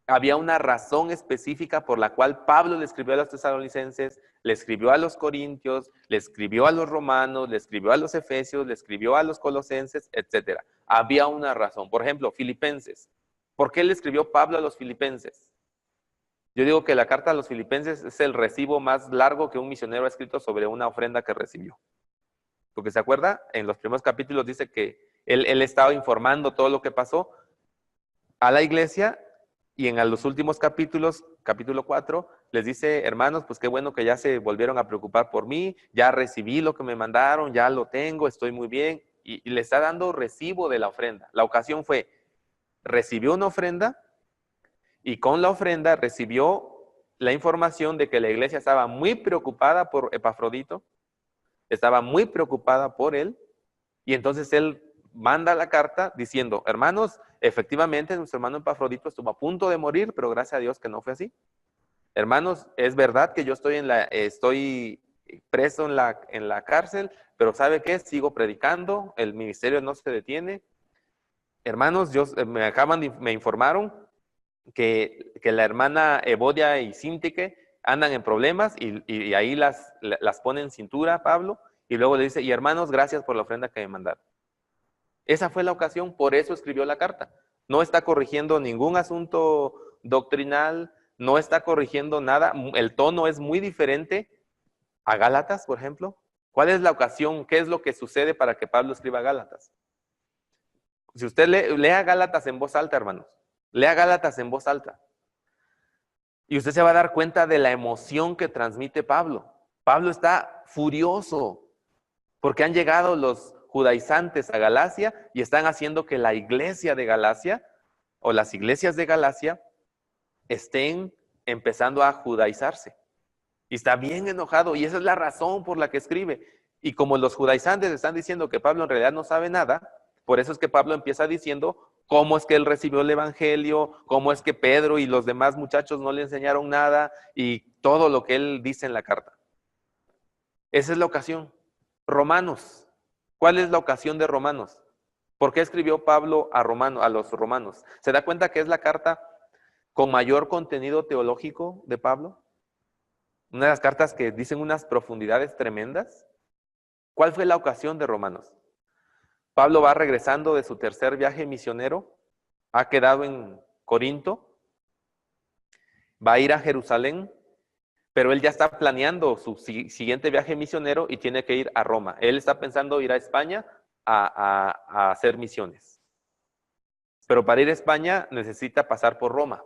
Speaker 1: Había una razón específica por la cual Pablo le escribió a los tesalonicenses, le escribió a los corintios, le escribió a los romanos, le escribió a los efesios, le escribió a los colosenses, etc. Había una razón. Por ejemplo, Filipenses. ¿Por qué le escribió Pablo a los filipenses? Yo digo que la carta a los filipenses es el recibo más largo que un misionero ha escrito sobre una ofrenda que recibió. Porque se acuerda, en los primeros capítulos dice que él estaba informando todo lo que pasó a la iglesia. Y en los últimos capítulos, capítulo 4, les dice, hermanos, pues qué bueno que ya se volvieron a preocupar por mí, ya recibí lo que me mandaron, ya lo tengo, estoy muy bien. Y le está dando recibo de la ofrenda. La ocasión fue, recibió una ofrenda y con la ofrenda recibió la información de que la iglesia estaba muy preocupada por Epafrodito, estaba muy preocupada por él, y entonces él manda la carta diciendo, hermanos, efectivamente nuestro hermano Epafrodito estuvo a punto de morir, pero gracias a Dios que no fue así. Hermanos, es verdad que yo estoy preso en la cárcel, pero ¿sabe qué? Sigo predicando, el ministerio no se detiene. Hermanos, me informaron que la hermana Evodia y Síntique andan en problemas y ahí las pone en cintura Pablo, y luego le dice, y hermanos, gracias por la ofrenda que me mandaron. Esa fue la ocasión, por eso escribió la carta. No está corrigiendo ningún asunto doctrinal, no está corrigiendo nada. El tono es muy diferente a Gálatas, por ejemplo. ¿Cuál es la ocasión? ¿Qué es lo que sucede para que Pablo escriba Gálatas? Si usted lea Gálatas en voz alta, hermanos, lea Gálatas en voz alta. Y usted se va a dar cuenta de la emoción que transmite Pablo. Pablo está furioso porque han llegado los judaizantes a Galacia y están haciendo que la iglesia de Galacia o las iglesias de Galacia estén empezando a judaizarse. Y está bien enojado y esa es la razón por la que escribe. Y como los judaizantes están diciendo que Pablo en realidad no sabe nada, por eso es que Pablo empieza diciendo cómo es que él recibió el evangelio, cómo es que Pedro y los demás muchachos no le enseñaron nada y todo lo que él dice en la carta. Esa es la ocasión. Romanos. ¿Cuál es la ocasión de Romanos? ¿Por qué escribió Pablo a los romanos? ¿Se da cuenta que es la carta con mayor contenido teológico de Pablo? Una de las cartas que dicen unas profundidades tremendas. ¿Cuál fue la ocasión de Romanos? Pablo va regresando de su tercer viaje misionero, ha quedado en Corinto, va a ir a Jerusalén, pero él ya está planeando su siguiente viaje misionero y tiene que ir a Roma. Él está pensando ir a España a hacer misiones. Pero para ir a España necesita pasar por Roma.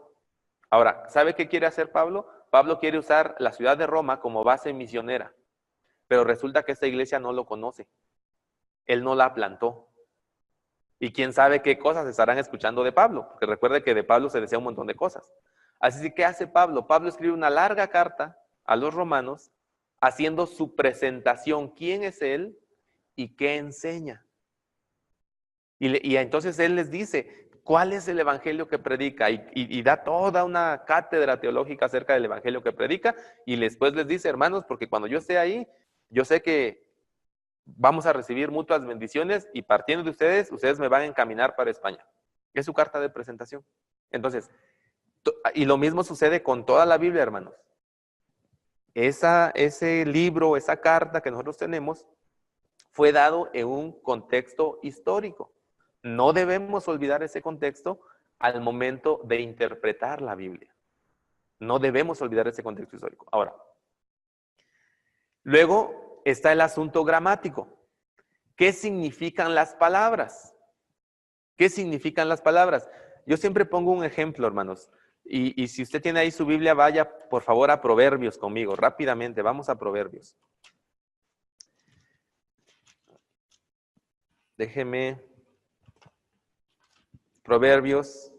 Speaker 1: Ahora, ¿sabe qué quiere hacer Pablo? Pablo quiere usar la ciudad de Roma como base misionera. Pero resulta que esta iglesia no lo conoce. Él no la plantó. Y quién sabe qué cosas estarán escuchando de Pablo. Porque recuerde que de Pablo se decía un montón de cosas. Así que, ¿qué hace Pablo? Pablo escribe una larga carta a los romanos haciendo su presentación. ¿Quién es él y qué enseña? Y entonces él les dice, ¿cuál es el evangelio que predica? Y da toda una cátedra teológica acerca del evangelio que predica. Y después les dice, hermanos, porque cuando yo esté ahí, yo sé que vamos a recibir mutuas bendiciones y partiendo de ustedes me van a encaminar para España. Es su carta de presentación. Entonces, y lo mismo sucede con toda la Biblia, hermanos. Ese libro, esa carta que nosotros tenemos, fue dado en un contexto histórico. No debemos olvidar ese contexto al momento de interpretar la Biblia. No debemos olvidar ese contexto histórico. Ahora, luego está el asunto gramático. ¿Qué significan las palabras? ¿Qué significan las palabras? Yo siempre pongo un ejemplo, hermanos. Y si usted tiene ahí su Biblia, vaya por favor a Proverbios conmigo. Rápidamente, vamos a Proverbios. Déjeme. Proverbios,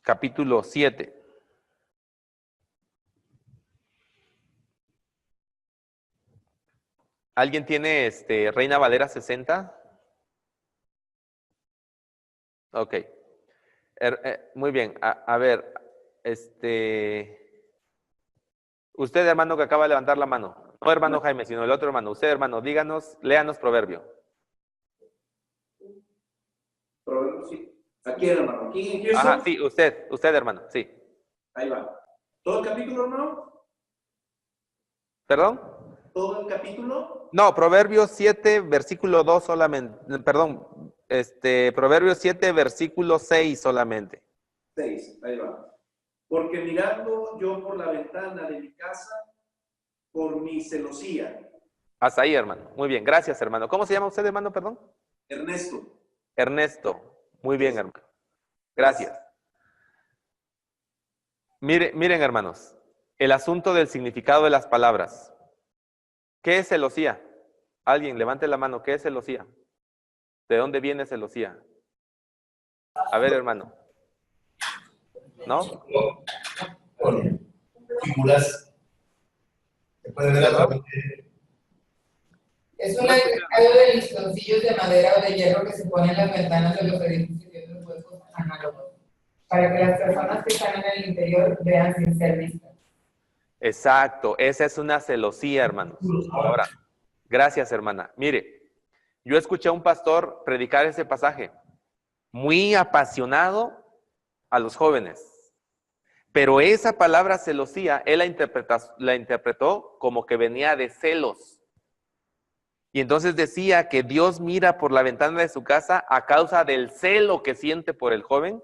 Speaker 1: capítulo 7. ¿Alguien tiene Reina Valera 60? Ok. Muy bien. A ver, usted, hermano, que acaba de levantar la mano. No, hermano Jaime, sino el otro hermano. Usted, hermano, díganos, léanos Proverbio.
Speaker 5: Proverbio, sí. Aquí, hermano. ¿Quién empieza?
Speaker 1: Ajá, sí, usted, hermano, sí.
Speaker 5: Ahí va. ¿Todo el capítulo, hermano?
Speaker 1: ¿Perdón?
Speaker 5: ¿Todo el capítulo?
Speaker 1: No, Proverbios 7, versículo 2 solamente. Perdón, Proverbios 7, versículo 6 solamente.
Speaker 5: 6, ahí va. Porque mirando yo por la ventana de mi casa, por mi celosía.
Speaker 1: Hasta ahí, hermano. Muy bien, gracias, hermano. ¿Cómo se llama usted, hermano, perdón?
Speaker 5: Ernesto.
Speaker 1: Ernesto. Muy bien, hermano. Gracias. Miren, hermanos, el asunto del significado de las palabras. ¿Qué es celosía? Alguien, levante la mano. ¿Qué es celosía? ¿De dónde viene celosía? A ver, hermano. ¿No?
Speaker 3: Figuras. Se puede ver a través de...
Speaker 6: Es un agregado de listoncillos de madera o de hierro que se pone en las ventanas de los edificios y otros huecos análogos, para que las personas que están en el interior vean sin ser vistas.
Speaker 1: Exacto, esa es una celosía, hermanos. Ahora, gracias, hermana. Mire, yo escuché a un pastor predicar ese pasaje, muy apasionado a los jóvenes, pero esa palabra celosía, él la interpretó como que venía de celos. Y entonces decía que Dios mira por la ventana de su casa a causa del celo que siente por el joven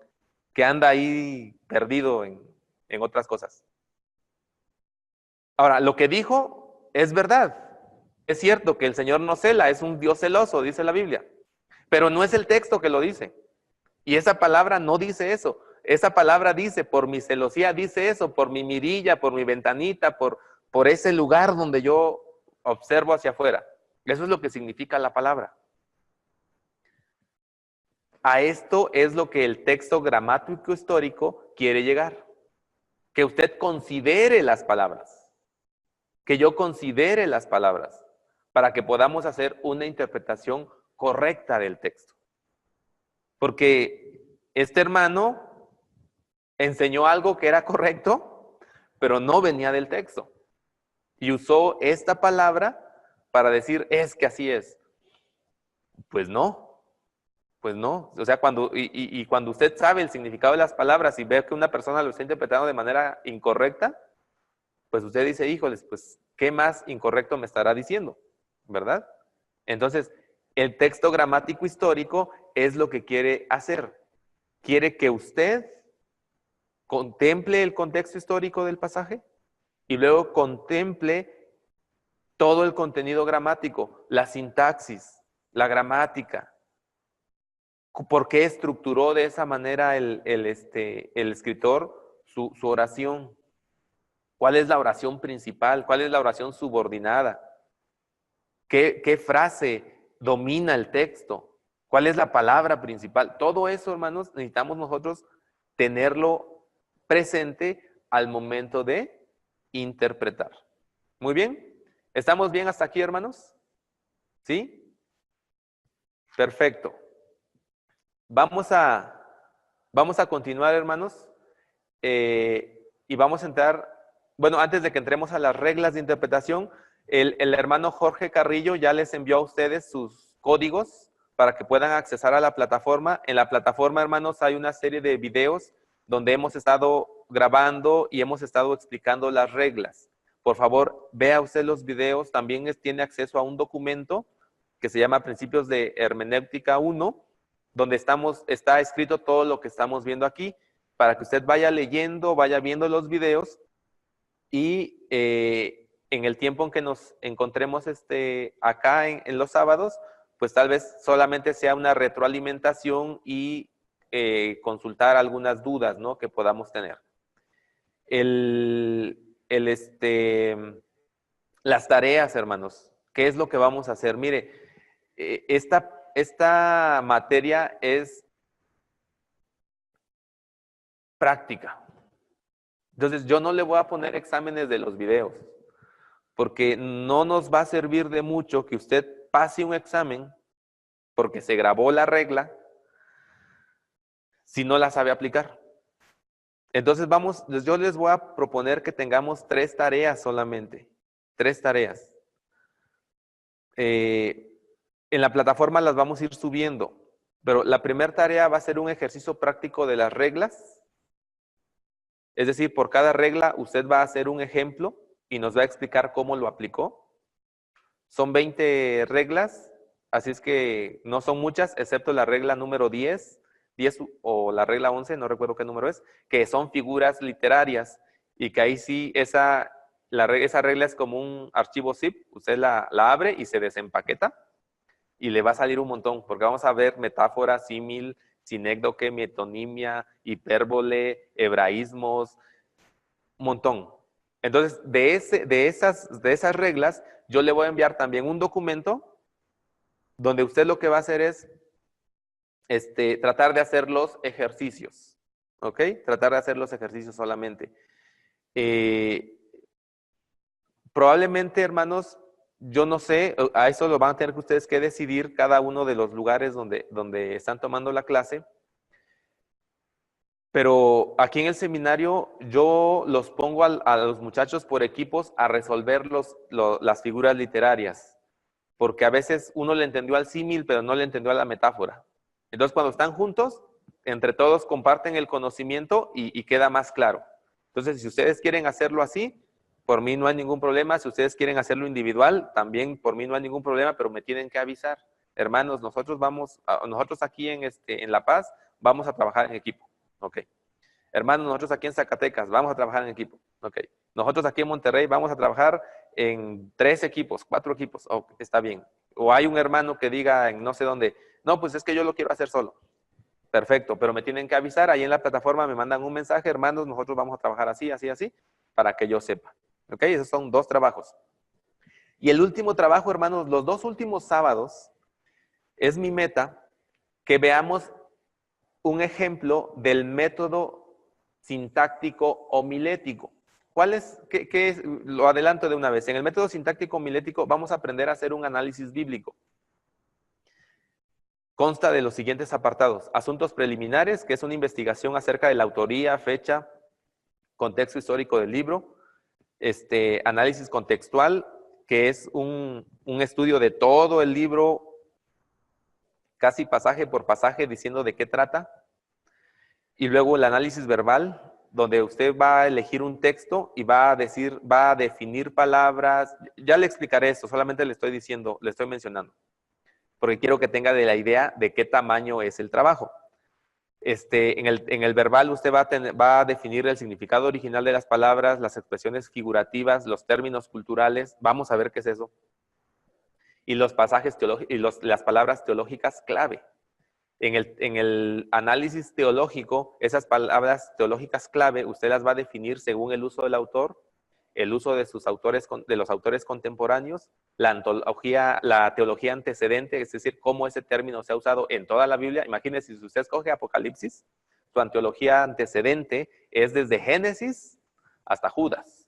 Speaker 1: que anda ahí perdido en otras cosas. Ahora, lo que dijo es verdad. Es cierto que el Señor no cela, es un Dios celoso, dice la Biblia. Pero no es el texto que lo dice. Y esa palabra no dice eso. Esa palabra dice, por mi celosía, dice eso, por mi mirilla, por mi ventanita, por ese lugar donde yo observo hacia afuera. Eso es lo que significa la palabra. A esto es lo que el texto gramático histórico quiere llegar. Que usted considere las palabras. Que yo considere las palabras para que podamos hacer una interpretación correcta del texto. Porque este hermano enseñó algo que era correcto, pero no venía del texto. Y usó esta palabra para decir, es que así es. Pues no. O sea, cuando usted sabe el significado de las palabras y ve que una persona lo está interpretando de manera incorrecta, pues usted dice, híjoles, pues, ¿qué más incorrecto me estará diciendo? ¿Verdad? Entonces, el texto gramático histórico es lo que quiere hacer. Quiere que usted contemple el contexto histórico del pasaje y luego contemple todo el contenido gramático, la sintaxis, la gramática. ¿Por qué estructuró de esa manera el escritor su oración? ¿Cuál es la oración principal? ¿Cuál es la oración subordinada? ¿Qué frase domina el texto? ¿Cuál es la palabra principal? Todo eso, hermanos, necesitamos nosotros tenerlo presente al momento de interpretar. Muy bien. ¿Estamos bien hasta aquí, hermanos? ¿Sí? Perfecto. Vamos a continuar, hermanos, y vamos a entrar, bueno, antes de que entremos a las reglas de interpretación, el hermano Jorge Carrillo ya les envió a ustedes sus códigos para que puedan accesar a la plataforma. En la plataforma, hermanos, hay una serie de videos donde hemos estado grabando y hemos estado explicando las reglas. por favor, vea usted los videos. También tiene acceso a un documento que se llama Principios de Hermenéutica 1, donde está escrito todo lo que estamos viendo aquí, para que usted vaya leyendo, vaya viendo los videos y en el tiempo en que nos encontremos acá en los sábados, pues tal vez solamente sea una retroalimentación y consultar algunas dudas, ¿no?, que podamos tener. Las tareas, hermanos, ¿qué es lo que vamos a hacer? Mire, esta materia es práctica. Entonces, yo no le voy a poner exámenes de los videos, porque no nos va a servir de mucho que usted pase un examen, porque se grabó la regla, si no la sabe aplicar. Entonces, yo les voy a proponer que tengamos 3 tareas solamente. 3 tareas. En la plataforma las vamos a ir subiendo, pero la primera tarea va a ser un ejercicio práctico de las reglas. Es decir, por cada regla usted va a hacer un ejemplo y nos va a explicar cómo lo aplicó. Son 20 reglas, así es que no son muchas, excepto la regla número 10 o la regla 11, no recuerdo qué número es, que son figuras literarias y que ahí sí esa regla es como un archivo zip, usted la abre y se desempaqueta y le va a salir un montón, porque vamos a ver metáforas, símil, sinécdoque, metonimia, hipérbole, hebraísmos, un montón. Entonces, de esas reglas, yo le voy a enviar también un documento donde usted lo que va a hacer es tratar de hacer los ejercicios, ¿ok? Tratar de hacer los ejercicios solamente. Probablemente, hermanos, yo no sé, a eso lo van a tener que ustedes que decidir cada uno de los lugares donde están tomando la clase. Pero aquí en el seminario yo los pongo a los muchachos por equipos a resolver las figuras literarias. Porque a veces uno le entendió al símil, pero no le entendió a la metáfora. Entonces, cuando están juntos, entre todos comparten el conocimiento y queda más claro. Entonces, si ustedes quieren hacerlo así, por mí no hay ningún problema. Si ustedes quieren hacerlo individual, también por mí no hay ningún problema, pero me tienen que avisar. Hermanos, nosotros aquí en La Paz vamos a trabajar en equipo. Ok. Hermanos, nosotros aquí en Zacatecas vamos a trabajar en equipo. Ok. Nosotros aquí en Monterrey vamos a trabajar en 3 equipos, 4 equipos. Ok, está bien. O hay un hermano que diga en no sé dónde, no, pues es que yo lo quiero hacer solo. Perfecto, pero me tienen que avisar. Ahí en la plataforma me mandan un mensaje, hermanos, nosotros vamos a trabajar así, así, así, para que yo sepa. Ok, esos son 2 trabajos. Y el último trabajo, hermanos, los 2 últimos sábados, es mi meta que veamos un ejemplo del método sintáctico homilético. ¿Qué es? Lo adelanto de una vez. En el método sintáctico homilético vamos a aprender a hacer un análisis bíblico. Consta de los siguientes apartados. Asuntos preliminares, que es una investigación acerca de la autoría, fecha, contexto histórico del libro. Análisis contextual, que es un estudio de todo el libro, casi pasaje por pasaje, diciendo de qué trata. Y luego el análisis verbal, donde usted va a elegir un texto y va a definir palabras. Ya le explicaré esto, solamente le estoy mencionando, porque quiero que tenga la idea de qué tamaño es el trabajo. En el verbal usted va a definir el significado original de las palabras, las expresiones figurativas, los términos culturales. Vamos a ver qué es eso. Y los pasajes teológicos y las palabras teológicas clave. En el análisis teológico, esas palabras teológicas clave, usted las va a definir según el uso del autor, el uso de los autores contemporáneos, la teología antecedente, es decir, cómo ese término se ha usado en toda la Biblia. Imagínese, si usted escoge Apocalipsis, su antología antecedente es desde Génesis hasta Judas.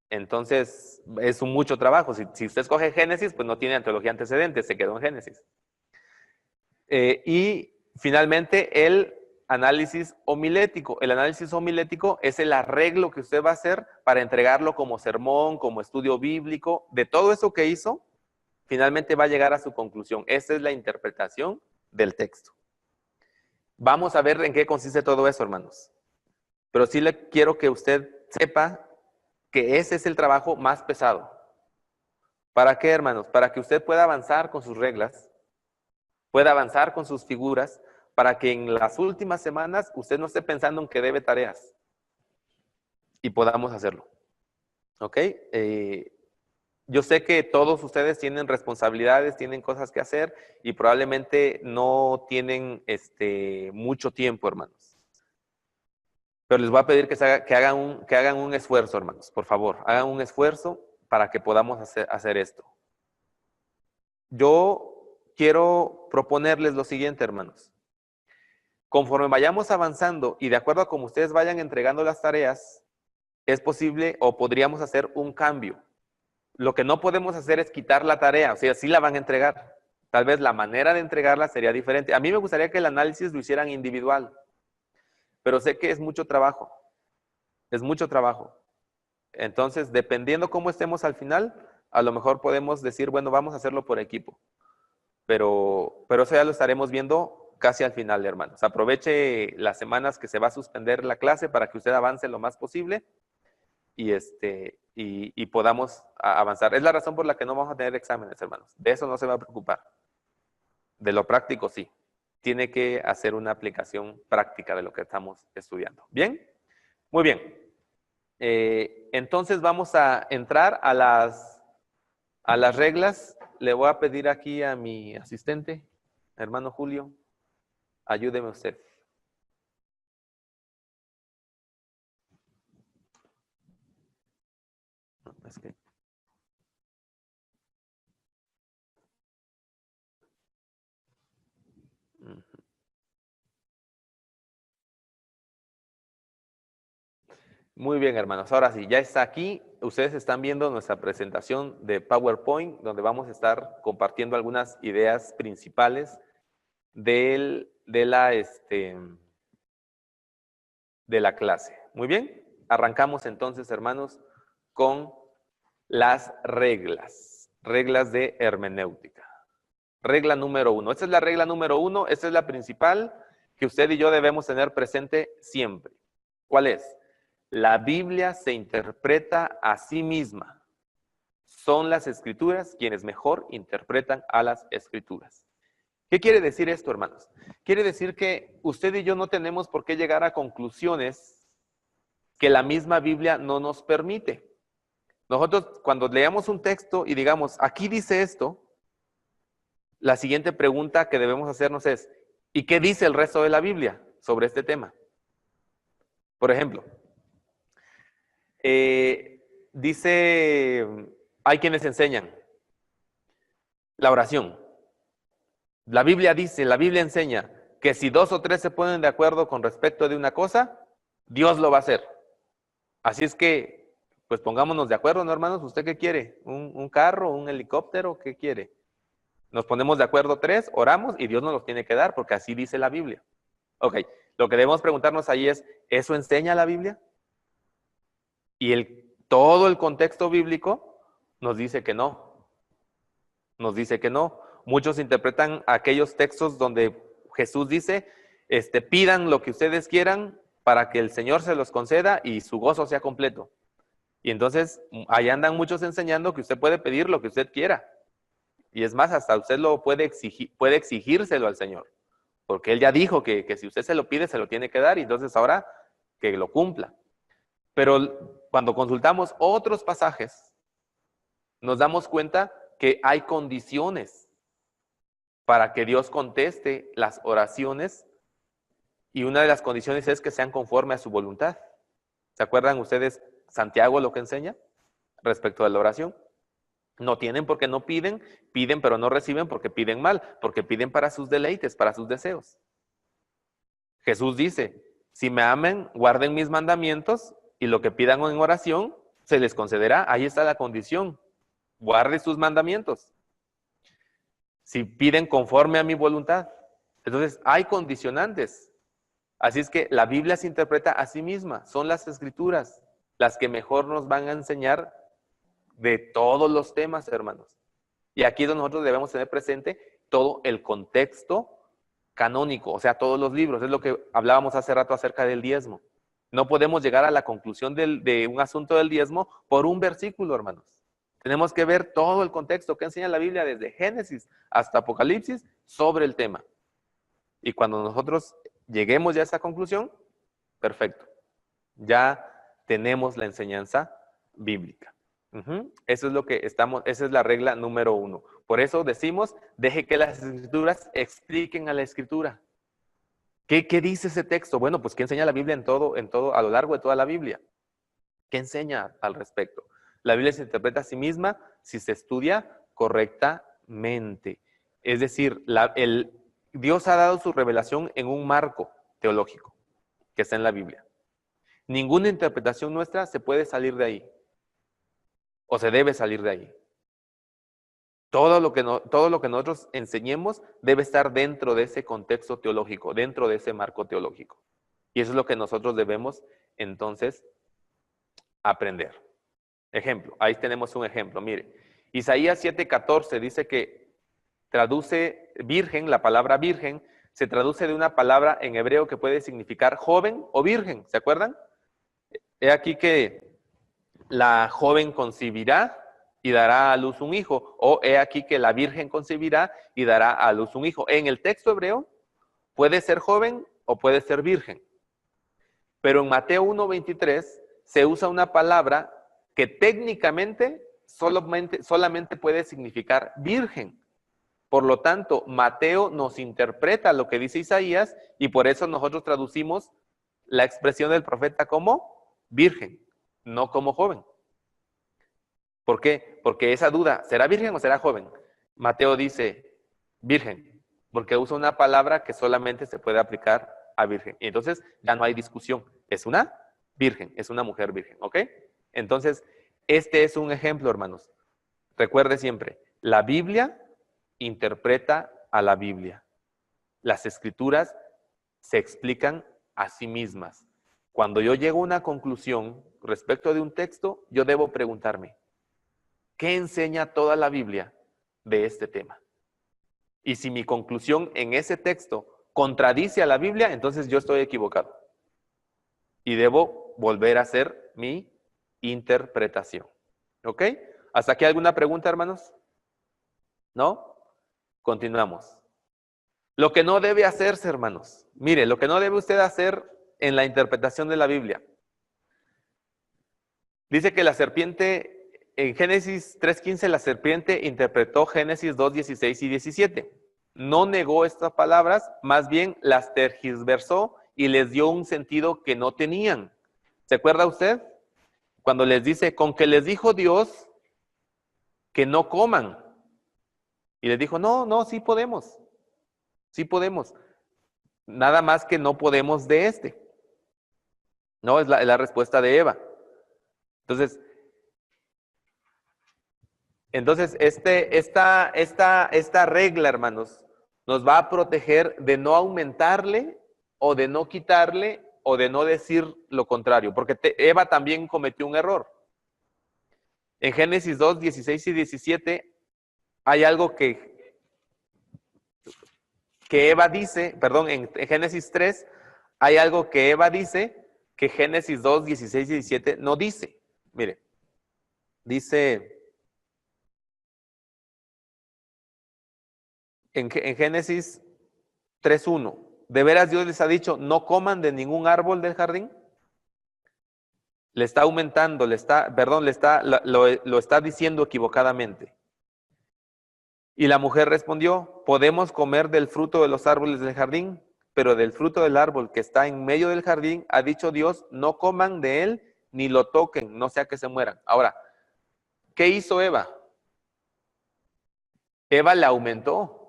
Speaker 1: Entonces, es mucho trabajo. Si usted escoge Génesis, pues no tiene antología antecedente, se quedó en Génesis. Y finalmente, el análisis homilético. El análisis homilético es el arreglo que usted va a hacer para entregarlo como sermón, como estudio bíblico. De todo eso que hizo, finalmente va a llegar a su conclusión. Esta es la interpretación del texto. Vamos a ver en qué consiste todo eso, hermanos. Pero sí le quiero que usted sepa que ese es el trabajo más pesado. ¿Para qué, hermanos? Para que usted pueda avanzar con sus reglas, pueda avanzar con sus figuras, para que en las últimas semanas usted no esté pensando en que debe tareas y podamos hacerlo. ¿Ok? Yo sé que todos ustedes tienen responsabilidades, tienen cosas que hacer y probablemente no tienen mucho tiempo, hermanos. Pero les voy a pedir que hagan un esfuerzo, hermanos. Por favor, hagan un esfuerzo para que podamos hacer esto. Yo quiero proponerles lo siguiente, hermanos. Conforme vayamos avanzando y de acuerdo a cómo ustedes vayan entregando las tareas, es posible o podríamos hacer un cambio. Lo que no podemos hacer es quitar la tarea, o sea, sí la van a entregar. Tal vez la manera de entregarla sería diferente. A mí me gustaría que el análisis lo hicieran individual, pero sé que es mucho trabajo. Es mucho trabajo. Entonces, dependiendo cómo estemos al final, a lo mejor podemos decir, bueno, vamos a hacerlo por equipo. Pero eso ya lo estaremos viendo casi al final, hermanos. Aproveche las semanas que se va a suspender la clase para que usted avance lo más posible y podamos avanzar. Es la razón por la que no vamos a tener exámenes, hermanos. De eso no se va a preocupar. De lo práctico, sí. Tiene que hacer una aplicación práctica de lo que estamos estudiando. ¿Bien? Muy bien. Entonces vamos a entrar a las reglas. Le voy a pedir aquí a mi asistente, hermano Julio, ayúdeme usted. No, es que... Muy bien, hermanos. Ahora sí, ya está aquí. Ustedes están viendo nuestra presentación de PowerPoint, donde vamos a estar compartiendo algunas ideas principales de la clase. Muy bien. Arrancamos entonces, hermanos, con las reglas. Reglas de hermenéutica. Regla número 1. Esta es la regla número 1. Esta es la principal que usted y yo debemos tener presente siempre. ¿Cuál es? La Biblia se interpreta a sí misma. Son las Escrituras quienes mejor interpretan a las Escrituras. ¿Qué quiere decir esto, hermanos? Quiere decir que usted y yo no tenemos por qué llegar a conclusiones que la misma Biblia no nos permite. Nosotros, cuando leamos un texto y digamos, aquí dice esto, la siguiente pregunta que debemos hacernos es, ¿y qué dice el resto de la Biblia sobre este tema? Por ejemplo, dice, hay quienes enseñan la oración. La Biblia enseña que si 2 o 3 se ponen de acuerdo con respecto de una cosa, Dios lo va a hacer. Así es que, pues pongámonos de acuerdo, ¿no, hermanos? ¿Usted qué quiere? ¿Un carro, un helicóptero? ¿Qué quiere? Nos ponemos de acuerdo 3, oramos y Dios nos los tiene que dar porque así dice la Biblia. Ok, lo que debemos preguntarnos ahí es, ¿eso enseña la Biblia? Y todo el contexto bíblico nos dice que no. Nos dice que no. Muchos interpretan aquellos textos donde Jesús dice, pidan lo que ustedes quieran para que el Señor se los conceda y su gozo sea completo. Y entonces, ahí andan muchos enseñando que usted puede pedir lo que usted quiera. Y es más, hasta usted lo puede exigírselo al Señor. Porque Él ya dijo que si usted se lo pide, se lo tiene que dar. Y entonces ahora que lo cumpla. Pero cuando consultamos otros pasajes, nos damos cuenta que hay condiciones para que Dios conteste las oraciones y una de las condiciones es que sean conforme a su voluntad. ¿Se acuerdan ustedes Santiago lo que enseña respecto a la oración? No tienen porque no piden, piden pero no reciben porque piden mal, porque piden para sus deleites, para sus deseos. Jesús dice, si me amen, guarden mis mandamientos y lo que pidan en oración se les concederá. Ahí está la condición. Guarde sus mandamientos. Si piden conforme a mi voluntad. Entonces, hay condicionantes. Así es que la Biblia se interpreta a sí misma. Son las Escrituras las que mejor nos van a enseñar de todos los temas, hermanos. Y aquí es donde nosotros debemos tener presente todo el contexto canónico, o sea, todos los libros. Es lo que hablábamos hace rato acerca del diezmo. No podemos llegar a la conclusión de un asunto del diezmo por un versículo, hermanos. Tenemos que ver todo el contexto que enseña la Biblia desde Génesis hasta Apocalipsis sobre el tema. Y cuando nosotros lleguemos ya a esa conclusión, perfecto. Ya tenemos la enseñanza bíblica. Eso es lo que estamos, esa es la regla número 1. Por eso decimos, deje que las escrituras expliquen a la escritura. ¿Qué dice ese texto? Bueno, pues ¿qué enseña la Biblia en todo, a lo largo de toda la Biblia? ¿Qué enseña al respecto? La Biblia se interpreta a sí misma si se estudia correctamente. Es decir, Dios ha dado su revelación en un marco teológico que está en la Biblia. Ninguna interpretación nuestra se puede salir de ahí. O se debe salir de ahí. Todo lo que nosotros enseñemos debe estar dentro de ese contexto teológico, dentro de ese marco teológico. Y eso es lo que nosotros debemos, entonces, aprender. Ejemplo, ahí tenemos un ejemplo. Mire, Isaías 7:14 dice que traduce virgen, la palabra virgen, se traduce de una palabra en hebreo que puede significar joven o virgen. ¿Se acuerdan? He aquí que la joven concebirá y dará a luz un hijo, o he aquí que la virgen concebirá y dará a luz un hijo. En el texto hebreo puede ser joven o puede ser virgen, pero en Mateo 1:23 se usa una palabra que técnicamente solamente puede significar virgen. Por lo tanto, Mateo nos interpreta lo que dice Isaías y por eso nosotros traducimos la expresión del profeta como virgen, no como joven. ¿Por qué? Porque esa duda, ¿será virgen o será joven? Mateo dice virgen, porque usa una palabra que solamente se puede aplicar a virgen. Y entonces ya no hay discusión. Es una virgen, es una mujer virgen, ¿ok? Entonces, este es un ejemplo, hermanos. Recuerde siempre, la Biblia interpreta a la Biblia. Las escrituras se explican a sí mismas. Cuando yo llego a una conclusión respecto de un texto, yo debo preguntarme, ¿qué enseña toda la Biblia de este tema? Y si mi conclusión en ese texto contradice a la Biblia, entonces yo estoy equivocado. Y debo volver a hacer mi interpretación. ¿Ok? ¿Hasta aquí alguna pregunta, hermanos? ¿No? Continuamos. Lo que no debe hacerse, hermanos. Mire, lo que no debe usted hacer en la interpretación de la Biblia. Dice que la serpiente, en Génesis 3:15, la serpiente interpretó Génesis 2:16 y 17. No negó estas palabras, más bien las tergiversó y les dio un sentido que no tenían. ¿Se acuerda usted? Cuando les dice, con que les dijo Dios que no coman. Y les dijo, no, sí podemos. Sí podemos. Nada más que no podemos de este. No, es la respuesta de Eva. Entonces esta regla, hermanos, nos va a proteger de no aumentarle o de no quitarle o de no decir lo contrario, porque Eva también cometió un error. En Génesis 2:16 y 17 hay algo que Eva dice, perdón, en Génesis 3 hay algo que Eva dice que Génesis 2:16 y 17 no dice. Mire, dice en Génesis 3:1, ¿de veras Dios les ha dicho no coman de ningún árbol del jardín? Le está aumentando, lo está diciendo equivocadamente. Y la mujer respondió, podemos comer del fruto de los árboles del jardín, pero del fruto del árbol que está en medio del jardín, ha dicho Dios, no coman de él ni lo toquen, no sea que se mueran. Ahora, ¿qué hizo Eva? Eva le aumentó,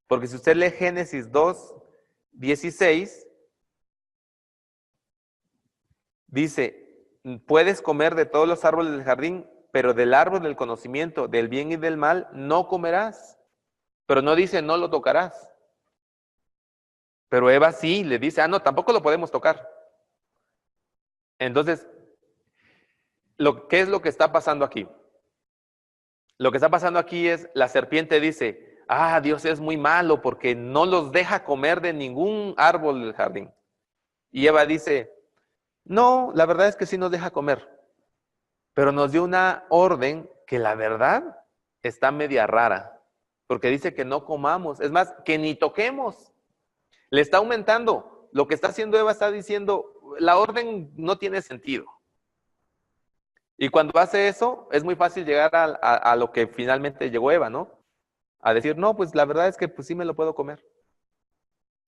Speaker 1: porque si usted lee Génesis 2:16, dice, puedes comer de todos los árboles del jardín, pero del árbol del conocimiento, del bien y del mal, no comerás. Pero no dice, no lo tocarás. Pero Eva sí, le dice, no, tampoco lo podemos tocar. Entonces, ¿qué es lo que está pasando aquí? Lo que está pasando aquí es, la serpiente dice, Dios es muy malo porque no los deja comer de ningún árbol del jardín. Y Eva dice, No, la verdad es que sí nos deja comer, pero nos dio una orden que la verdad está media rara, porque dice que no comamos, es más, que ni toquemos. Le está aumentando. Lo que está haciendo Eva está diciendo, la orden no tiene sentido. Y cuando hace eso, es muy fácil llegar a lo que finalmente llegó Eva, ¿no? A decir, no, pues la verdad es que pues sí me lo puedo comer.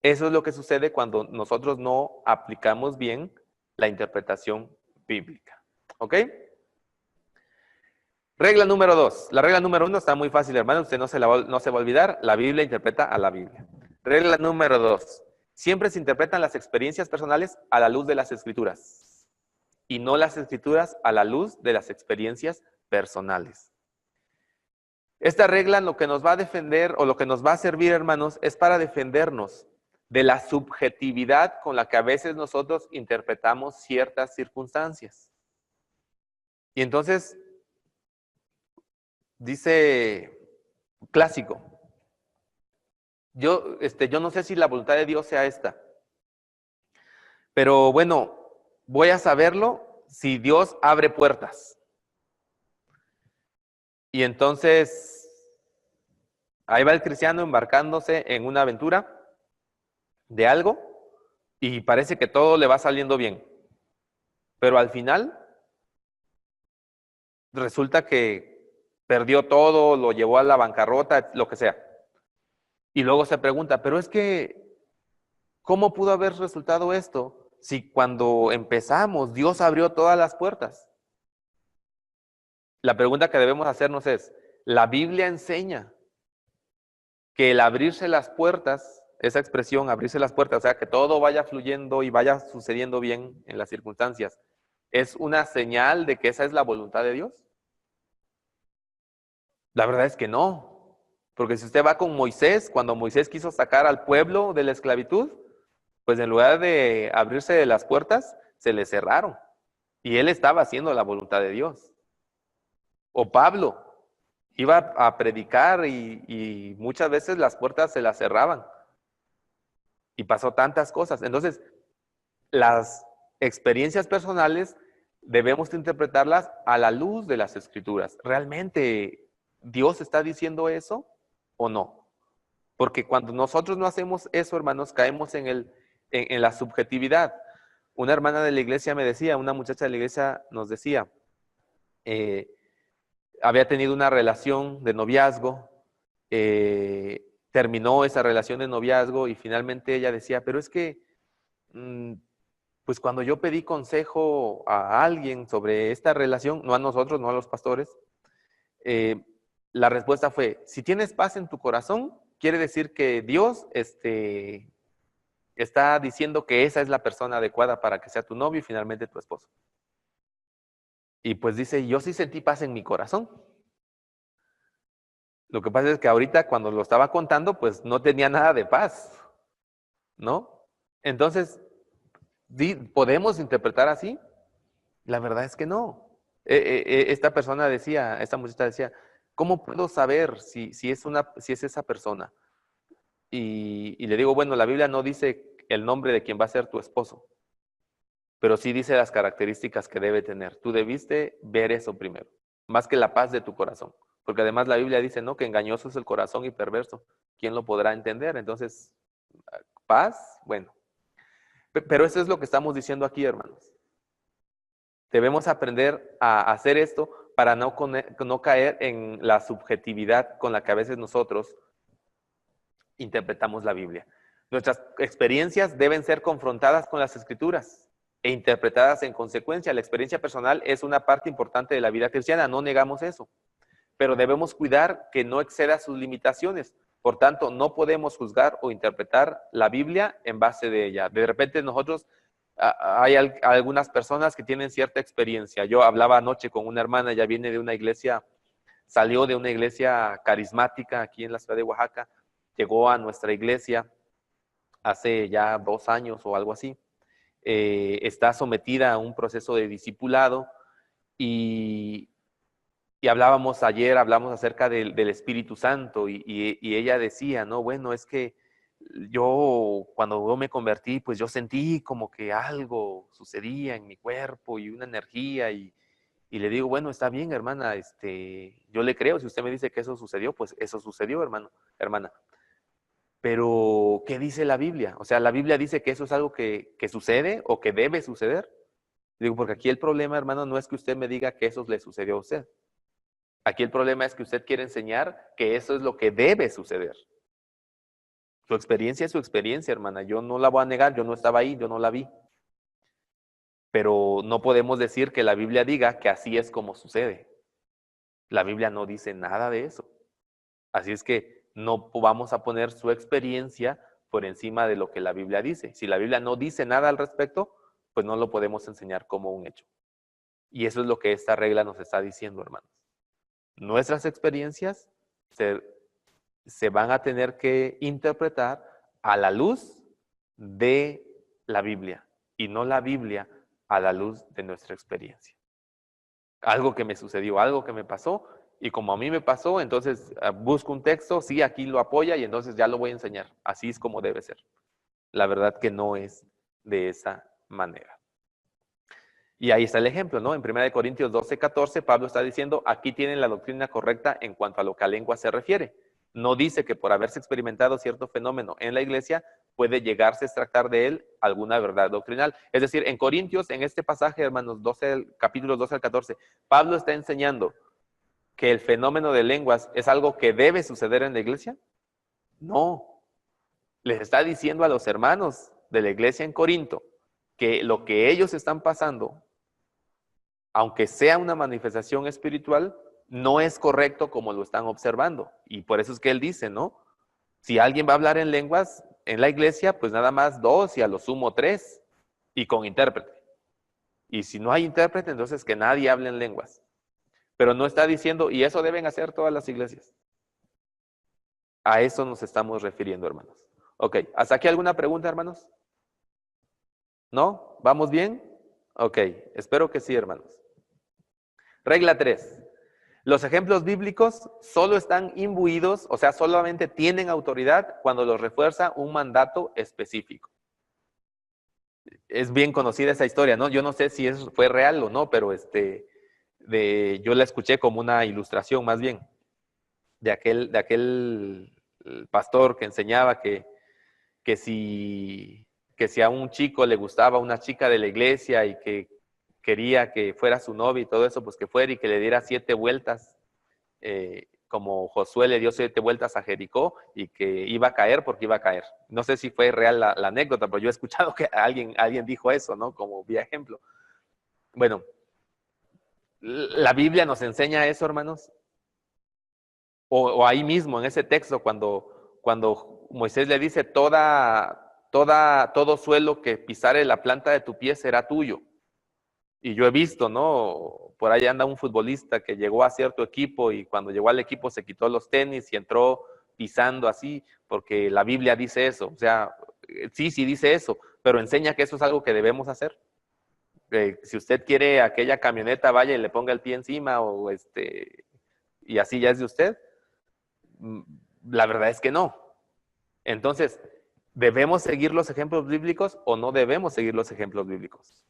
Speaker 1: Eso es lo que sucede cuando nosotros no aplicamos bien la interpretación bíblica. ¿Ok? Regla número 2. La regla número 1 está muy fácil, hermano. Usted no se va a olvidar. La Biblia interpreta a la Biblia. Regla número 2. Siempre se interpretan las experiencias personales a la luz de las Escrituras y no las Escrituras a la luz de las experiencias personales. Esta regla lo que nos va a defender o lo que nos va a servir, hermanos, es para defendernos de la subjetividad con la que a veces nosotros interpretamos ciertas circunstancias. Y entonces, dice clásico, yo no sé si la voluntad de Dios sea esta, pero bueno, voy a saberlo si Dios abre puertas. Y entonces, ahí va el cristiano embarcándose en una aventura de algo y parece que todo le va saliendo bien. Pero al final, resulta que perdió todo, lo llevó a la bancarrota, lo que sea. Y luego se pregunta, pero es que, ¿cómo pudo haber resultado esto si cuando empezamos Dios abrió todas las puertas? La pregunta que debemos hacernos es, ¿la Biblia enseña que el abrirse las puertas, esa expresión, abrirse las puertas, o sea, que todo vaya fluyendo y vaya sucediendo bien en las circunstancias, es una señal de que esa es la voluntad de Dios? La verdad es que no, porque si usted va con Moisés, cuando Moisés quiso sacar al pueblo de la esclavitud, pues en lugar de abrirse las puertas, se le cerraron. Y él estaba haciendo la voluntad de Dios. O Pablo iba a predicar y muchas veces las puertas se las cerraban. Y pasó tantas cosas. Entonces, las experiencias personales debemos interpretarlas a la luz de las Escrituras. ¿Realmente Dios está diciendo eso o no? Porque cuando nosotros no hacemos eso, hermanos, caemos en la subjetividad. Una hermana de la iglesia me decía, una muchacha de la iglesia nos decía, había tenido una relación de noviazgo, terminó esa relación de noviazgo y finalmente ella decía, pero es que, pues cuando yo pedí consejo a alguien sobre esta relación, no a nosotros, no a los pastores, la respuesta fue, si tienes paz en tu corazón, quiere decir que Dios está diciendo que esa es la persona adecuada para que sea tu novio y finalmente tu esposo. Y pues dice, yo sí sentí paz en mi corazón. Lo que pasa es que ahorita cuando lo estaba contando, pues no tenía nada de paz, ¿no? Entonces, ¿podemos interpretar así? La verdad es que no. Esta persona decía, esta muchacha decía, ¿cómo puedo saber si es esa persona? Y le digo, bueno, la Biblia no dice el nombre de quien va a ser tu esposo, pero sí dice las características que debe tener. Tú debiste ver eso primero, más que la paz de tu corazón. Porque además la Biblia dice, ¿no? Que engañoso es el corazón y perverso. ¿Quién lo podrá entender? Entonces, paz, bueno. Pero eso es lo que estamos diciendo aquí, hermanos. Debemos aprender a hacer esto para no caer en la subjetividad con la que a veces nosotros interpretamos la Biblia. Nuestras experiencias deben ser confrontadas con las Escrituras e interpretadas en consecuencia. La experiencia personal es una parte importante de la vida cristiana, no negamos eso, pero debemos cuidar que no exceda sus limitaciones. Por tanto, no podemos juzgar o interpretar la Biblia en base de ella. De repente nosotros, hay algunas personas que tienen cierta experiencia. Yo hablaba anoche con una hermana, ella viene de una iglesia, salió de una iglesia carismática aquí en la ciudad de Oaxaca, llegó a nuestra iglesia hace ya 2 años o algo así. Está sometida a un proceso de discipulado y hablamos acerca del Espíritu Santo y ella decía, no, bueno, es que yo cuando yo me convertí, pues yo sentí como que algo sucedía en mi cuerpo y una energía y le digo, bueno, está bien, hermana, yo le creo, si usted me dice que eso sucedió, pues eso sucedió, hermana. Pero, ¿qué dice la Biblia? O sea, ¿la Biblia dice que eso es algo que sucede o que debe suceder? Digo, porque aquí el problema, hermano, no es que usted me diga que eso le sucedió a usted. Aquí el problema es que usted quiere enseñar que eso es lo que debe suceder. Su experiencia es su experiencia, hermana. Yo no la voy a negar, yo no estaba ahí, yo no la vi. Pero no podemos decir que la Biblia diga que así es como sucede. La Biblia no dice nada de eso. Así es que no vamos a poner su experiencia por encima de lo que la Biblia dice. Si la Biblia no dice nada al respecto, pues no lo podemos enseñar como un hecho. Y eso es lo que esta regla nos está diciendo, hermanos. Nuestras experiencias se van a tener que interpretar a la luz de la Biblia y no la Biblia a la luz de nuestra experiencia. Algo que me sucedió, algo que me pasó, y como a mí me pasó, entonces busco un texto, sí, aquí lo apoya y entonces ya lo voy a enseñar. Así es como debe ser. La verdad que no es de esa manera. Y ahí está el ejemplo, ¿no? En 1 Corintios 12:14, Pablo está diciendo, aquí tienen la doctrina correcta en cuanto a lo que a lengua se refiere. No dice que por haberse experimentado cierto fenómeno en la iglesia, puede llegarse a extractar de él alguna verdad doctrinal. Es decir, en Corintios, en este pasaje, hermanos, capítulos 12 al 14, Pablo está enseñando que el fenómeno de lenguas es algo que debe suceder en la iglesia. No. Les está diciendo a los hermanos de la iglesia en Corinto que lo que ellos están pasando, aunque sea una manifestación espiritual, no es correcto como lo están observando. Y por eso es que él dice, ¿no? Si alguien va a hablar en lenguas en la iglesia, pues nada más 2 y a lo sumo 3, y con intérprete. Y si no hay intérprete, entonces que nadie hable en lenguas. Pero no está diciendo, y eso deben hacer todas las iglesias. A eso nos estamos refiriendo, hermanos. Ok, ¿hasta aquí alguna pregunta, hermanos? ¿No? ¿Vamos bien? Ok, espero que sí, hermanos. Regla 3. Los ejemplos bíblicos solo están imbuidos, o sea, solamente tienen autoridad cuando los refuerza un mandato específico. Es bien conocida esa historia, ¿no? Yo no sé si eso fue real o no, pero yo la escuché como una ilustración más bien de aquel pastor que enseñaba que si a un chico le gustaba una chica de la iglesia y que quería que fuera su novia y todo eso, pues que fuera y que le diera 7 vueltas, como Josué le dio 7 vueltas a Jericó y que iba a caer porque iba a caer. No sé si fue real la anécdota, pero yo he escuchado que alguien dijo eso, ¿no? Como vía ejemplo. Bueno, ¿la Biblia nos enseña eso, hermanos? O ahí mismo, en ese texto, cuando Moisés le dice, todo suelo que pisare la planta de tu pie será tuyo. Y yo he visto, ¿no? Por ahí anda un futbolista que llegó a cierto equipo y cuando llegó al equipo se quitó los tenis y entró pisando así, porque la Biblia dice eso. O sea, sí dice eso, pero enseña que eso es algo que debemos hacer. Si usted quiere aquella camioneta, vaya y le ponga el pie encima y así ya es de usted. La verdad es que no. Entonces, ¿debemos seguir los ejemplos bíblicos o no debemos seguir los ejemplos bíblicos?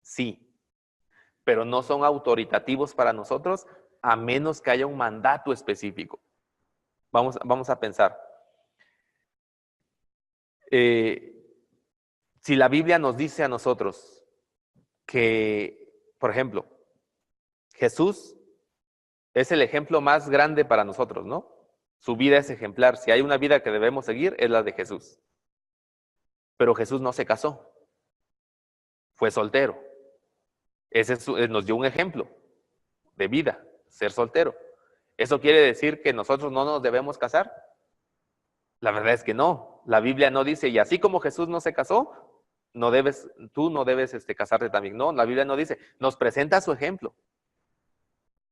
Speaker 1: Sí, pero no son autoritativos para nosotros a menos que haya un mandato específico. Vamos a pensar. Si la Biblia nos dice a nosotros que, por ejemplo, Jesús es el ejemplo más grande para nosotros, ¿no? Su vida es ejemplar. Si hay una vida que debemos seguir, es la de Jesús. Pero Jesús no se casó. Fue soltero. Ese nos dio un ejemplo de vida, ser soltero. ¿Eso quiere decir que nosotros no nos debemos casar? La verdad es que no. La Biblia no dice, y así como Jesús no se casó, tú no debes casarte también. No, la Biblia no dice, nos presenta su ejemplo,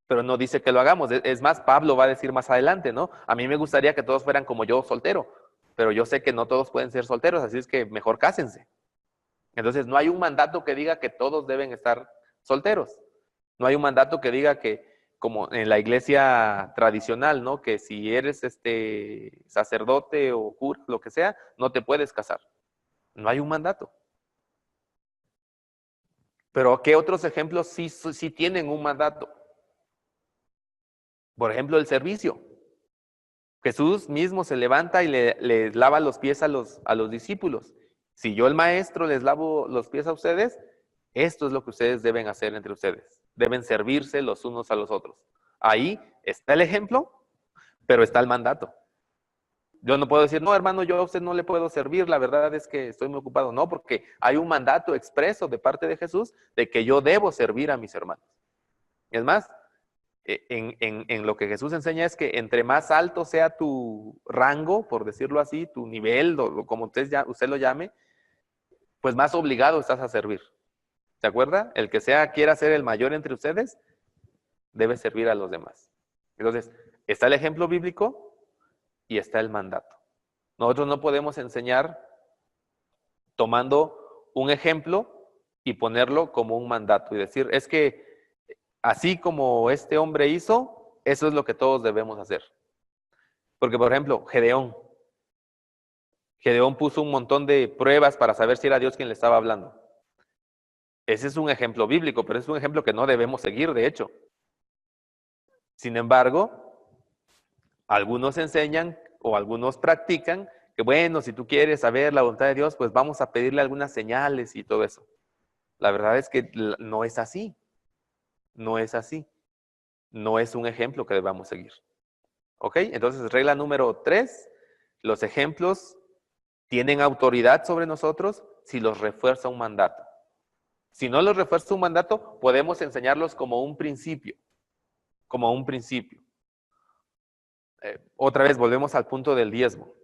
Speaker 1: pero no dice que lo hagamos. Es más, Pablo va a decir más adelante, ¿no? A mí me gustaría que todos fueran como yo, soltero, pero yo sé que no todos pueden ser solteros, así es que mejor cásense. Entonces, no hay un mandato que diga que todos deben estar solteros. No hay un mandato que diga que como en la iglesia tradicional, ¿no? Que si eres sacerdote o cura, lo que sea, no te puedes casar. No hay un mandato. Pero ¿qué otros ejemplos sí tienen un mandato? Por ejemplo, el servicio. Jesús mismo se levanta y les lava los pies a los discípulos. Si yo, el maestro, les lavo los pies a ustedes, esto es lo que ustedes deben hacer entre ustedes. Deben servirse los unos a los otros. Ahí está el ejemplo, pero está el mandato. Yo no puedo decir, no, hermano, yo a usted no le puedo servir, la verdad es que estoy muy ocupado. No, porque hay un mandato expreso de parte de Jesús de que yo debo servir a mis hermanos. Es más, en lo que Jesús enseña es que entre más alto sea tu rango, por decirlo así, tu nivel, o como usted lo llame, pues más obligado estás a servir. ¿Se acuerda? El que quiera ser el mayor entre ustedes, debe servir a los demás. Entonces, está el ejemplo bíblico y está el mandato. Nosotros no podemos enseñar tomando un ejemplo y ponerlo como un mandato y decir, es que así como este hombre hizo, eso es lo que todos debemos hacer. Porque, por ejemplo, Gedeón puso un montón de pruebas para saber si era Dios quien le estaba hablando. Ese es un ejemplo bíblico, pero es un ejemplo que no debemos seguir, de hecho. Sin embargo, algunos enseñan o algunos practican que, bueno, si tú quieres saber la voluntad de Dios, pues vamos a pedirle algunas señales y todo eso. La verdad es que no es así. No es así. No es un ejemplo que debamos seguir. ¿Ok? Entonces, regla número 3, los ejemplos tienen autoridad sobre nosotros si los refuerza un mandato. Si no los refuerza un mandato, podemos enseñarlos como un principio. Como un principio. Otra vez, volvemos al punto del diezmo.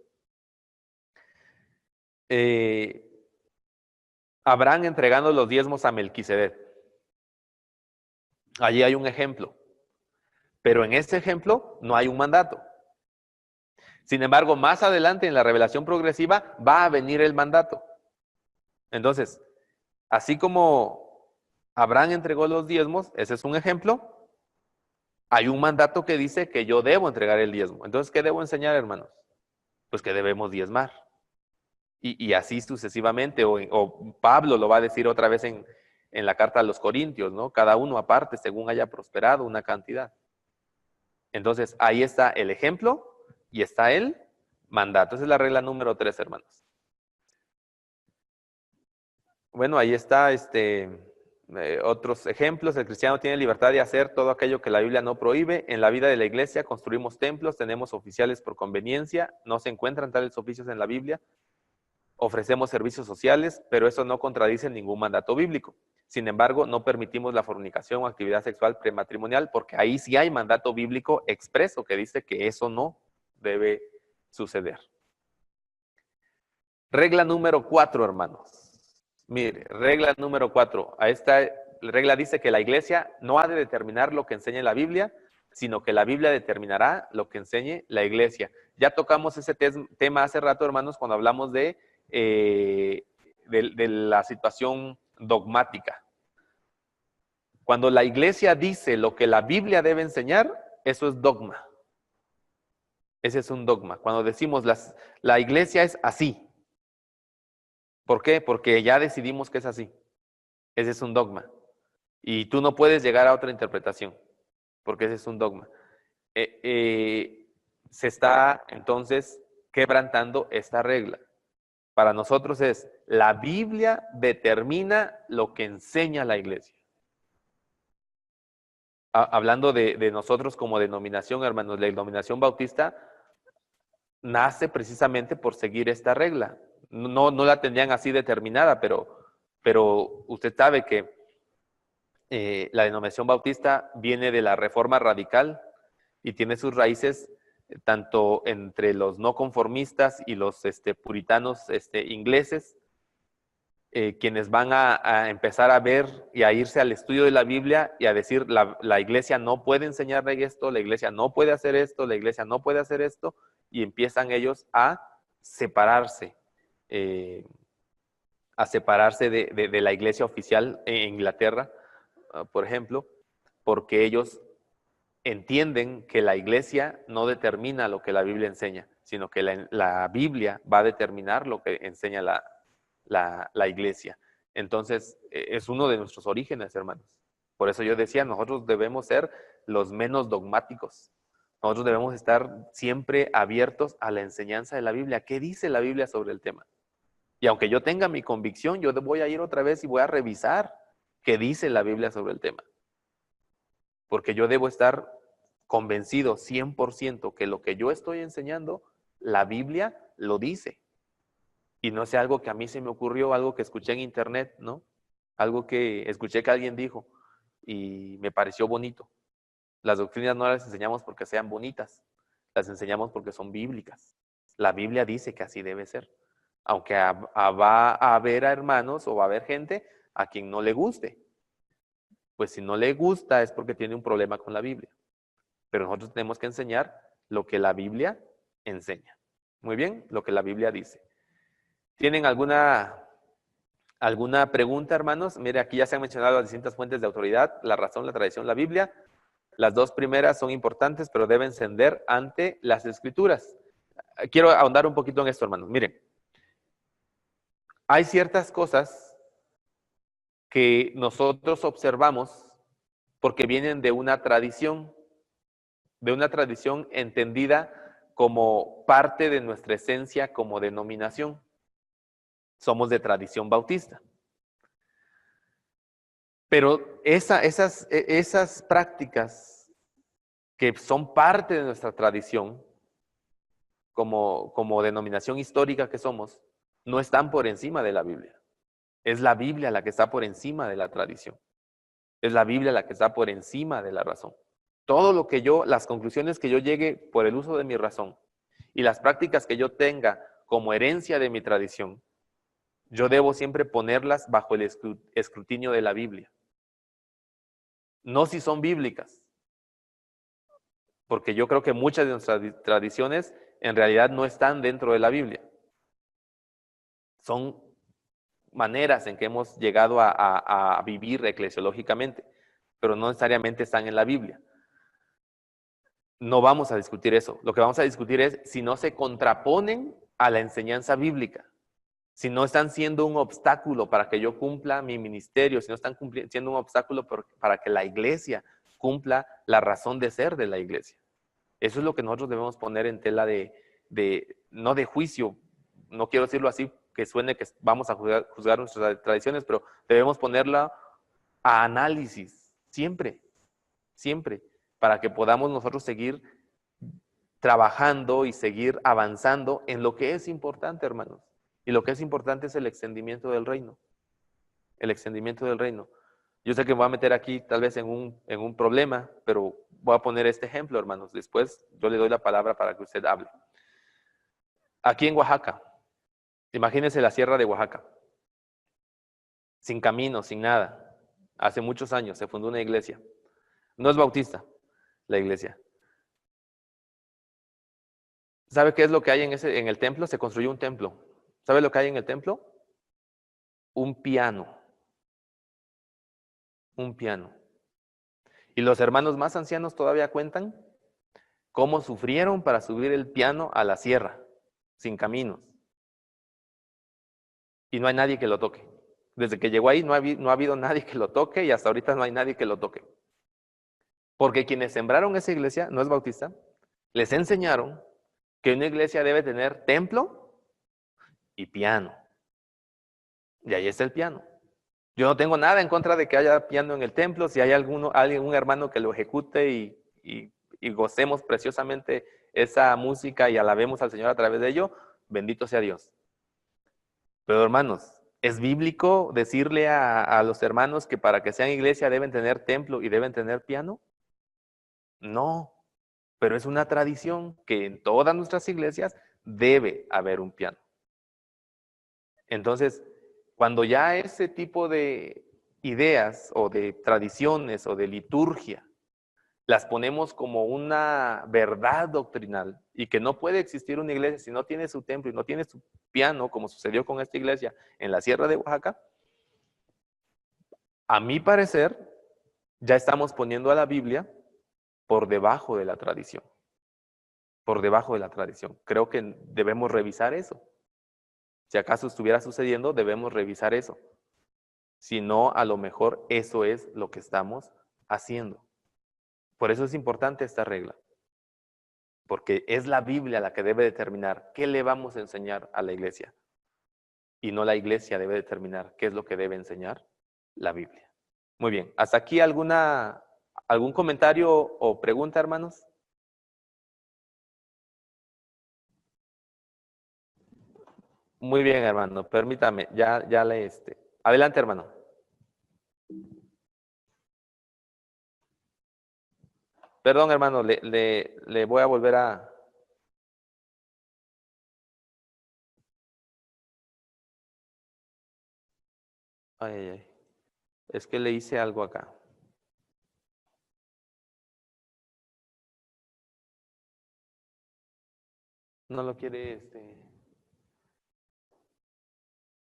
Speaker 1: Abraham entregando los diezmos a Melquisedec. Allí hay un ejemplo. Pero en este ejemplo no hay un mandato. Sin embargo, más adelante en la revelación progresiva va a venir el mandato. Entonces, así como Abraham entregó los diezmos, ese es un ejemplo, hay un mandato que dice que yo debo entregar el diezmo. Entonces, ¿qué debo enseñar, hermanos? Pues que debemos diezmar. Y así sucesivamente, o Pablo lo va a decir otra vez en la carta a los Corintios, ¿no? Cada uno aparte, según haya prosperado una cantidad. Entonces, ahí está el ejemplo y está el mandato. Esa es la regla número 3, hermanos. Bueno, ahí está otros ejemplos. El cristiano tiene libertad de hacer todo aquello que la Biblia no prohíbe. En la vida de la iglesia construimos templos, tenemos oficiales por conveniencia, no se encuentran tales oficios en la Biblia. Ofrecemos servicios sociales, pero eso no contradice ningún mandato bíblico. Sin embargo, no permitimos la fornicación o actividad sexual prematrimonial porque ahí sí hay mandato bíblico expreso que dice que eso no debe suceder. Regla número 4, hermanos. Mire, regla número 4. A esta regla dice que la iglesia no ha de determinar lo que enseñe la Biblia, sino que la Biblia determinará lo que enseñe la iglesia. Ya tocamos ese tema hace rato, hermanos, cuando hablamos de la situación dogmática. Cuando la iglesia dice lo que la Biblia debe enseñar, eso es dogma. Ese es un dogma. Cuando decimos la iglesia es así. ¿Por qué? Porque ya decidimos que es así. Ese es un dogma. Y tú no puedes llegar a otra interpretación, porque ese es un dogma. Se está entonces quebrantando esta regla. Para nosotros es, la Biblia determina lo que enseña la iglesia. Hablando de nosotros como denominación, hermanos, la denominación bautista nace precisamente por seguir esta regla. No la tendrían así determinada, pero usted sabe que la denominación bautista viene de la Reforma Radical y tiene sus raíces tanto entre los no conformistas y los puritanos ingleses, quienes van a empezar a ver y a irse al estudio de la Biblia y a decir la iglesia no puede enseñarle esto, la iglesia no puede hacer esto, la iglesia no puede hacer esto, y empiezan ellos a separarse de la iglesia oficial en Inglaterra, por ejemplo, porque ellos entienden que la iglesia no determina lo que la Biblia enseña, sino que la Biblia va a determinar lo que enseña la iglesia. Entonces, es uno de nuestros orígenes, hermanos. Por eso yo decía, nosotros debemos ser los menos dogmáticos. Nosotros debemos estar siempre abiertos a la enseñanza de la Biblia. ¿Qué dice la Biblia sobre el tema? Y aunque yo tenga mi convicción, yo voy a ir otra vez y voy a revisar qué dice la Biblia sobre el tema. Porque yo debo estar convencido 100% que lo que yo estoy enseñando, la Biblia lo dice. Y no sea algo que a mí se me ocurrió, algo que escuché en internet, ¿no? Algo que escuché que alguien dijo y me pareció bonito. Las doctrinas no las enseñamos porque sean bonitas, las enseñamos porque son bíblicas. La Biblia dice que así debe ser. Aunque va a haber hermanos o va a haber gente a quien no le guste. Pues si no le gusta es porque tiene un problema con la Biblia. Pero nosotros tenemos que enseñar lo que la Biblia enseña. Muy bien, lo que la Biblia dice. ¿Tienen alguna pregunta, hermanos? Mire, aquí ya se han mencionado las distintas fuentes de autoridad, la razón, la tradición, la Biblia. Las dos primeras son importantes, pero deben ceder ante las Escrituras. Quiero ahondar un poquito en esto, hermanos. Miren, hay ciertas cosas que nosotros observamos porque vienen de una tradición entendida como parte de nuestra esencia como denominación. Somos de tradición bautista. Pero esas prácticas que son parte de nuestra tradición, como denominación histórica que somos, no están por encima de la Biblia. Es la Biblia la que está por encima de la tradición. Es la Biblia la que está por encima de la razón. Todo lo que las conclusiones que yo llegue por el uso de mi razón y las prácticas que yo tenga como herencia de mi tradición, yo debo siempre ponerlas bajo el escrutinio de la Biblia. No si son bíblicas, porque yo creo que muchas de nuestras tradiciones en realidad no están dentro de la Biblia. Son maneras en que hemos llegado a vivir eclesiológicamente, pero no necesariamente están en la Biblia. No vamos a discutir eso. Lo que vamos a discutir es si no se contraponen a la enseñanza bíblica, si no están siendo un obstáculo para que yo cumpla mi ministerio, si no están siendo un obstáculo para que la iglesia cumpla la razón de ser de la iglesia. Eso es lo que nosotros debemos poner en tela no de juicio, no quiero decirlo así, que suene que vamos a juzgar nuestras tradiciones, pero debemos ponerla a análisis, siempre, para que podamos nosotros seguir trabajando y seguir avanzando en lo que es importante, hermanos. Y lo que es importante es el extendimiento del reino. El extendimiento del reino. Yo sé que me voy a meter aquí tal vez en un problema, pero voy a poner este ejemplo, hermanos. Después yo le doy la palabra para que usted hable. Aquí en Oaxaca, imagínense la sierra de Oaxaca. Sin camino, sin nada. Hace muchos años se fundó una iglesia. No es bautista la iglesia. ¿Sabe qué es lo que hay en el templo? Se construyó un templo. ¿Sabe lo que hay en el templo? Un piano. Un piano. Y los hermanos más ancianos todavía cuentan cómo sufrieron para subir el piano a la sierra, sin caminos. Y no hay nadie que lo toque. Desde que llegó ahí no ha habido nadie que lo toque y hasta ahorita no hay nadie que lo toque. Porque quienes sembraron esa iglesia, no es bautista, les enseñaron que una iglesia debe tener templo y piano. Y ahí está el piano. Yo no tengo nada en contra de que haya piano en el templo. Si hay algún hermano que lo ejecute y gocemos preciosamente esa música y alabemos al Señor a través de ello, bendito sea Dios. Pero hermanos, ¿es bíblico decirle a los hermanos que para que sean iglesia deben tener templo y deben tener piano? No, pero es una tradición que en todas nuestras iglesias debe haber un piano. Entonces, cuando ya ese tipo de ideas o de tradiciones o de liturgia las ponemos como una verdad doctrinal y que no puede existir una iglesia si no tiene su templo y no tiene su piano, como sucedió con esta iglesia en la sierra de Oaxaca, a mi parecer, ya estamos poniendo a la Biblia por debajo de la tradición. Por debajo de la tradición. Creo que debemos revisar eso. Si acaso estuviera sucediendo, debemos revisar eso. Si no, a lo mejor eso es lo que estamos haciendo. Por eso es importante esta regla. Porque es la Biblia la que debe determinar qué le vamos a enseñar a la iglesia. Y no la iglesia debe determinar qué es lo que debe enseñar la Biblia. Muy bien. ¿Hasta aquí algún comentario o pregunta, hermanos? Muy bien, hermano. Permítame. Adelante, hermano. Perdón, hermano. Le voy a volver a... Ay, ay, ay. Es que le hice algo acá. No lo quiere,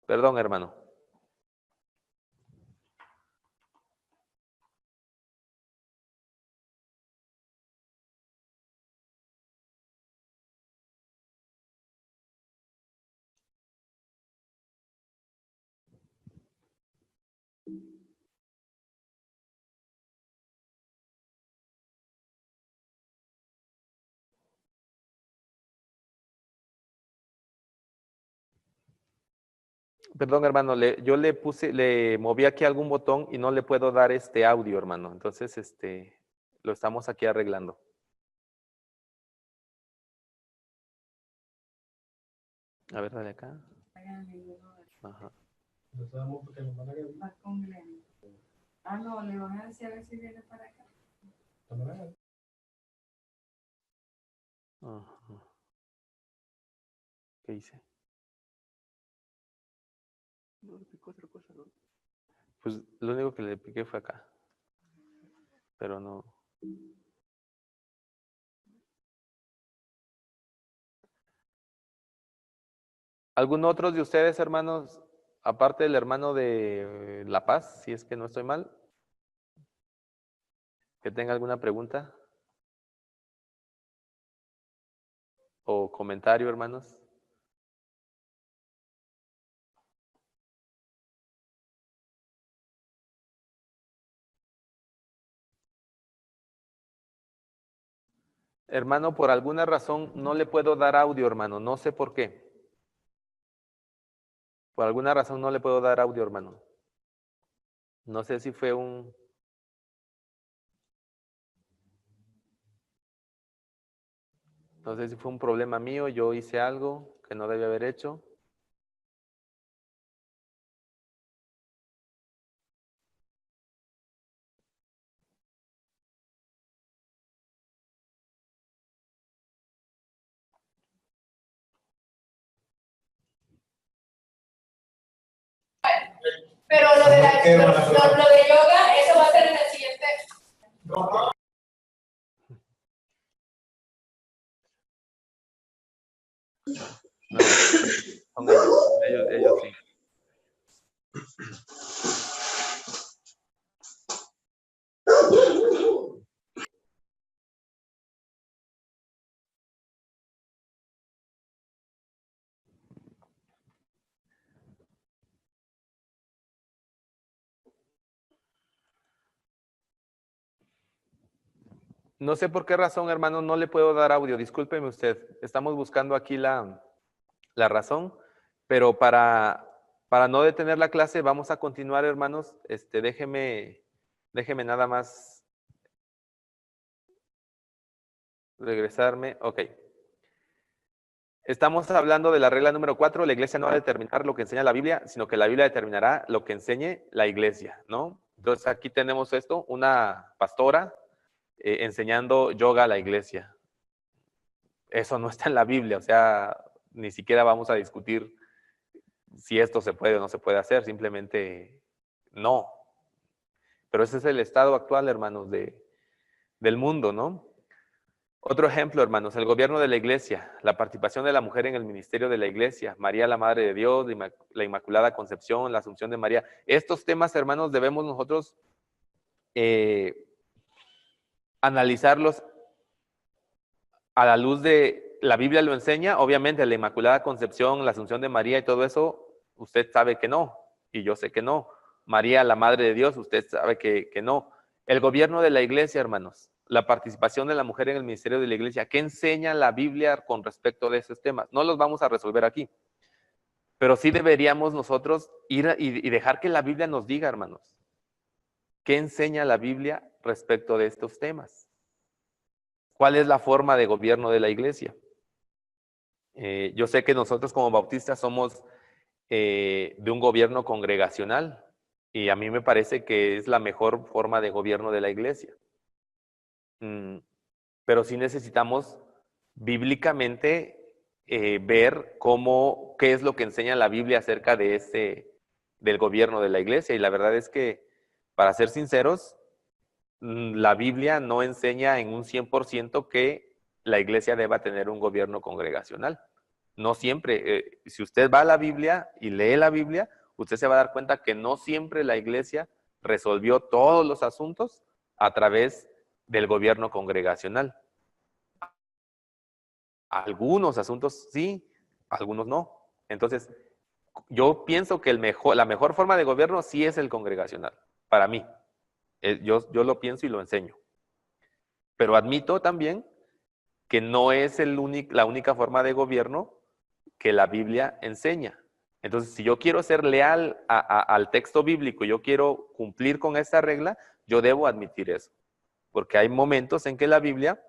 Speaker 1: Perdón, hermano. Perdón, hermano, yo le moví aquí algún botón y no le puedo dar este audio, hermano. Entonces, lo estamos aquí arreglando. A ver, dale acá. Ajá.
Speaker 6: Ah, no, le van a decir a ver si viene para acá.
Speaker 1: Ajá. ¿Qué hice? No le picó otra cosa, ¿no? Pues lo único que le piqué fue acá. Pero no. ¿Algún otro de ustedes, hermanos, aparte del hermano de La Paz, si es que no estoy mal, que tenga alguna pregunta o comentario, hermanos? Hermano, por alguna razón no le puedo dar audio, hermano. No sé por qué. Por alguna razón no le puedo dar audio, hermano. No sé si fue un... No sé si fue un problema mío, yo hice algo que no debía haber hecho.
Speaker 6: Pero lo de yoga, eso va a ser en el siguiente.
Speaker 1: No, son ellos sí. No sé por qué razón, hermano, no le puedo dar audio. Discúlpeme usted. Estamos buscando aquí la razón, pero para no detener la clase, vamos a continuar, hermanos. Déjeme nada más regresarme. Ok. Estamos hablando de la regla número 4. La iglesia no va a determinar lo que enseña la Biblia, sino que la Biblia determinará lo que enseñe la iglesia, ¿no? Entonces aquí tenemos esto, una pastora enseñando yoga a la iglesia. Eso no está en la Biblia, o sea, ni siquiera vamos a discutir si esto se puede o no se puede hacer, simplemente no. Pero ese es el estado actual, hermanos, del mundo, ¿no? Otro ejemplo, hermanos, el gobierno de la iglesia, la participación de la mujer en el ministerio de la iglesia, María la Madre de Dios, la Inmaculada Concepción, la Asunción de María. Estos temas, hermanos, debemos nosotros analizarlos a la luz de la Biblia lo enseña, obviamente la Inmaculada Concepción, la Asunción de María y todo eso, usted sabe que no, y yo sé que no. María, la Madre de Dios, usted sabe que no. El gobierno de la iglesia, hermanos, la participación de la mujer en el ministerio de la iglesia, ¿qué enseña la Biblia con respecto de esos temas? No los vamos a resolver aquí, pero sí deberíamos nosotros ir y dejar que la Biblia nos diga, hermanos, ¿qué enseña la Biblia respecto de estos temas? ¿Cuál es la forma de gobierno de la iglesia? Yo sé que nosotros como bautistas somos de un gobierno congregacional y a mí me parece que es la mejor forma de gobierno de la iglesia. Pero sí necesitamos bíblicamente ver qué es lo que enseña la Biblia acerca de del gobierno de la iglesia. Y la verdad es que, para ser sinceros, la Biblia no enseña en un 100% que la iglesia deba tener un gobierno congregacional. No siempre. Si usted va a la Biblia y lee la Biblia, usted se va a dar cuenta que no siempre la iglesia resolvió todos los asuntos a través del gobierno congregacional. Algunos asuntos sí, algunos no. Entonces, yo pienso que la mejor forma de gobierno sí es el congregacional, para mí. Yo lo pienso y lo enseño. Pero admito también que no es la única forma de gobierno que la Biblia enseña. Entonces, si yo quiero ser leal al texto bíblico, yo quiero cumplir con esta regla, yo debo admitir eso. Porque hay momentos en que la Biblia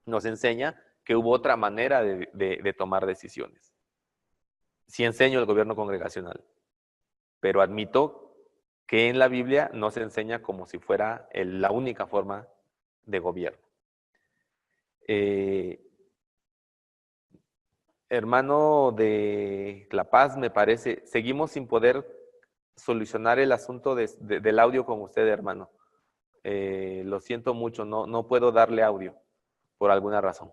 Speaker 1: nos enseña que hubo otra manera de tomar decisiones. Sí enseño el gobierno congregacional, pero admito que en la Biblia no se enseña como si fuera la única forma de gobierno. Hermano de La Paz, me parece, seguimos sin poder solucionar el asunto del audio con usted, hermano. Lo siento mucho, no puedo darle audio por alguna razón.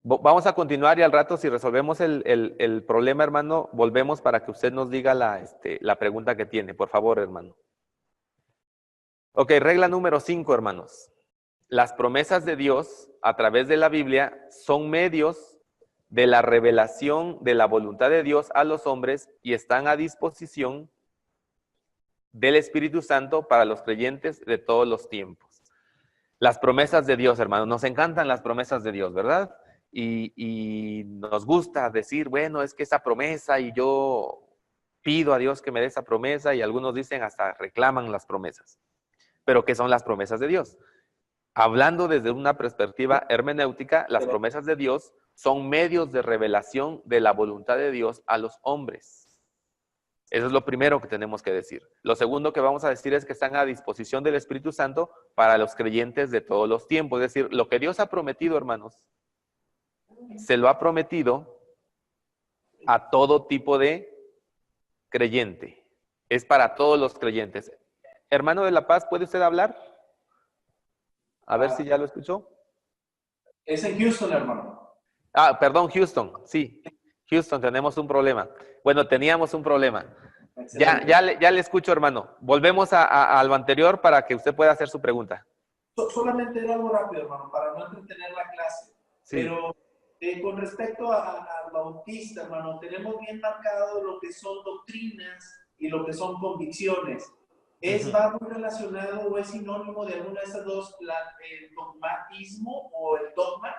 Speaker 1: Vamos a continuar y al rato, si resolvemos el problema, hermano, volvemos para que usted nos diga la pregunta que tiene. Por favor, hermano. Ok, regla número 5, hermanos. Las promesas de Dios a través de la Biblia son medios de la revelación de la voluntad de Dios a los hombres y están a disposición del Espíritu Santo para los creyentes de todos los tiempos. Las promesas de Dios, hermanos, nos encantan las promesas de Dios, ¿verdad? Y nos gusta decir, bueno, es que esa promesa y yo pido a Dios que me dé esa promesa y algunos dicen hasta reclaman las promesas. Pero ¿qué son las promesas de Dios? Hablando desde una perspectiva hermenéutica, las promesas de Dios son medios de revelación de la voluntad de Dios a los hombres. Eso es lo primero que tenemos que decir. Lo segundo que vamos a decir es que están a disposición del Espíritu Santo para los creyentes de todos los tiempos. Es decir, lo que Dios ha prometido, hermanos, se lo ha prometido a todo tipo de creyente. Es para todos los creyentes. Hermano de La Paz, ¿puede usted hablar? A ver si ya lo escuchó.
Speaker 5: Es en Houston, hermano.
Speaker 1: Perdón, Houston. Sí, Houston, tenemos un problema. Bueno, teníamos un problema. Ya le escucho, hermano. Volvemos a lo anterior para que usted pueda hacer su pregunta.
Speaker 5: Solamente era algo rápido, hermano, para no entretener la clase. Sí. Pero con respecto al bautista, hermano, tenemos bien marcado lo que son doctrinas y lo que son convicciones. ¿Va muy relacionado o es sinónimo de alguna de esas dos, el dogmatismo o el dogma?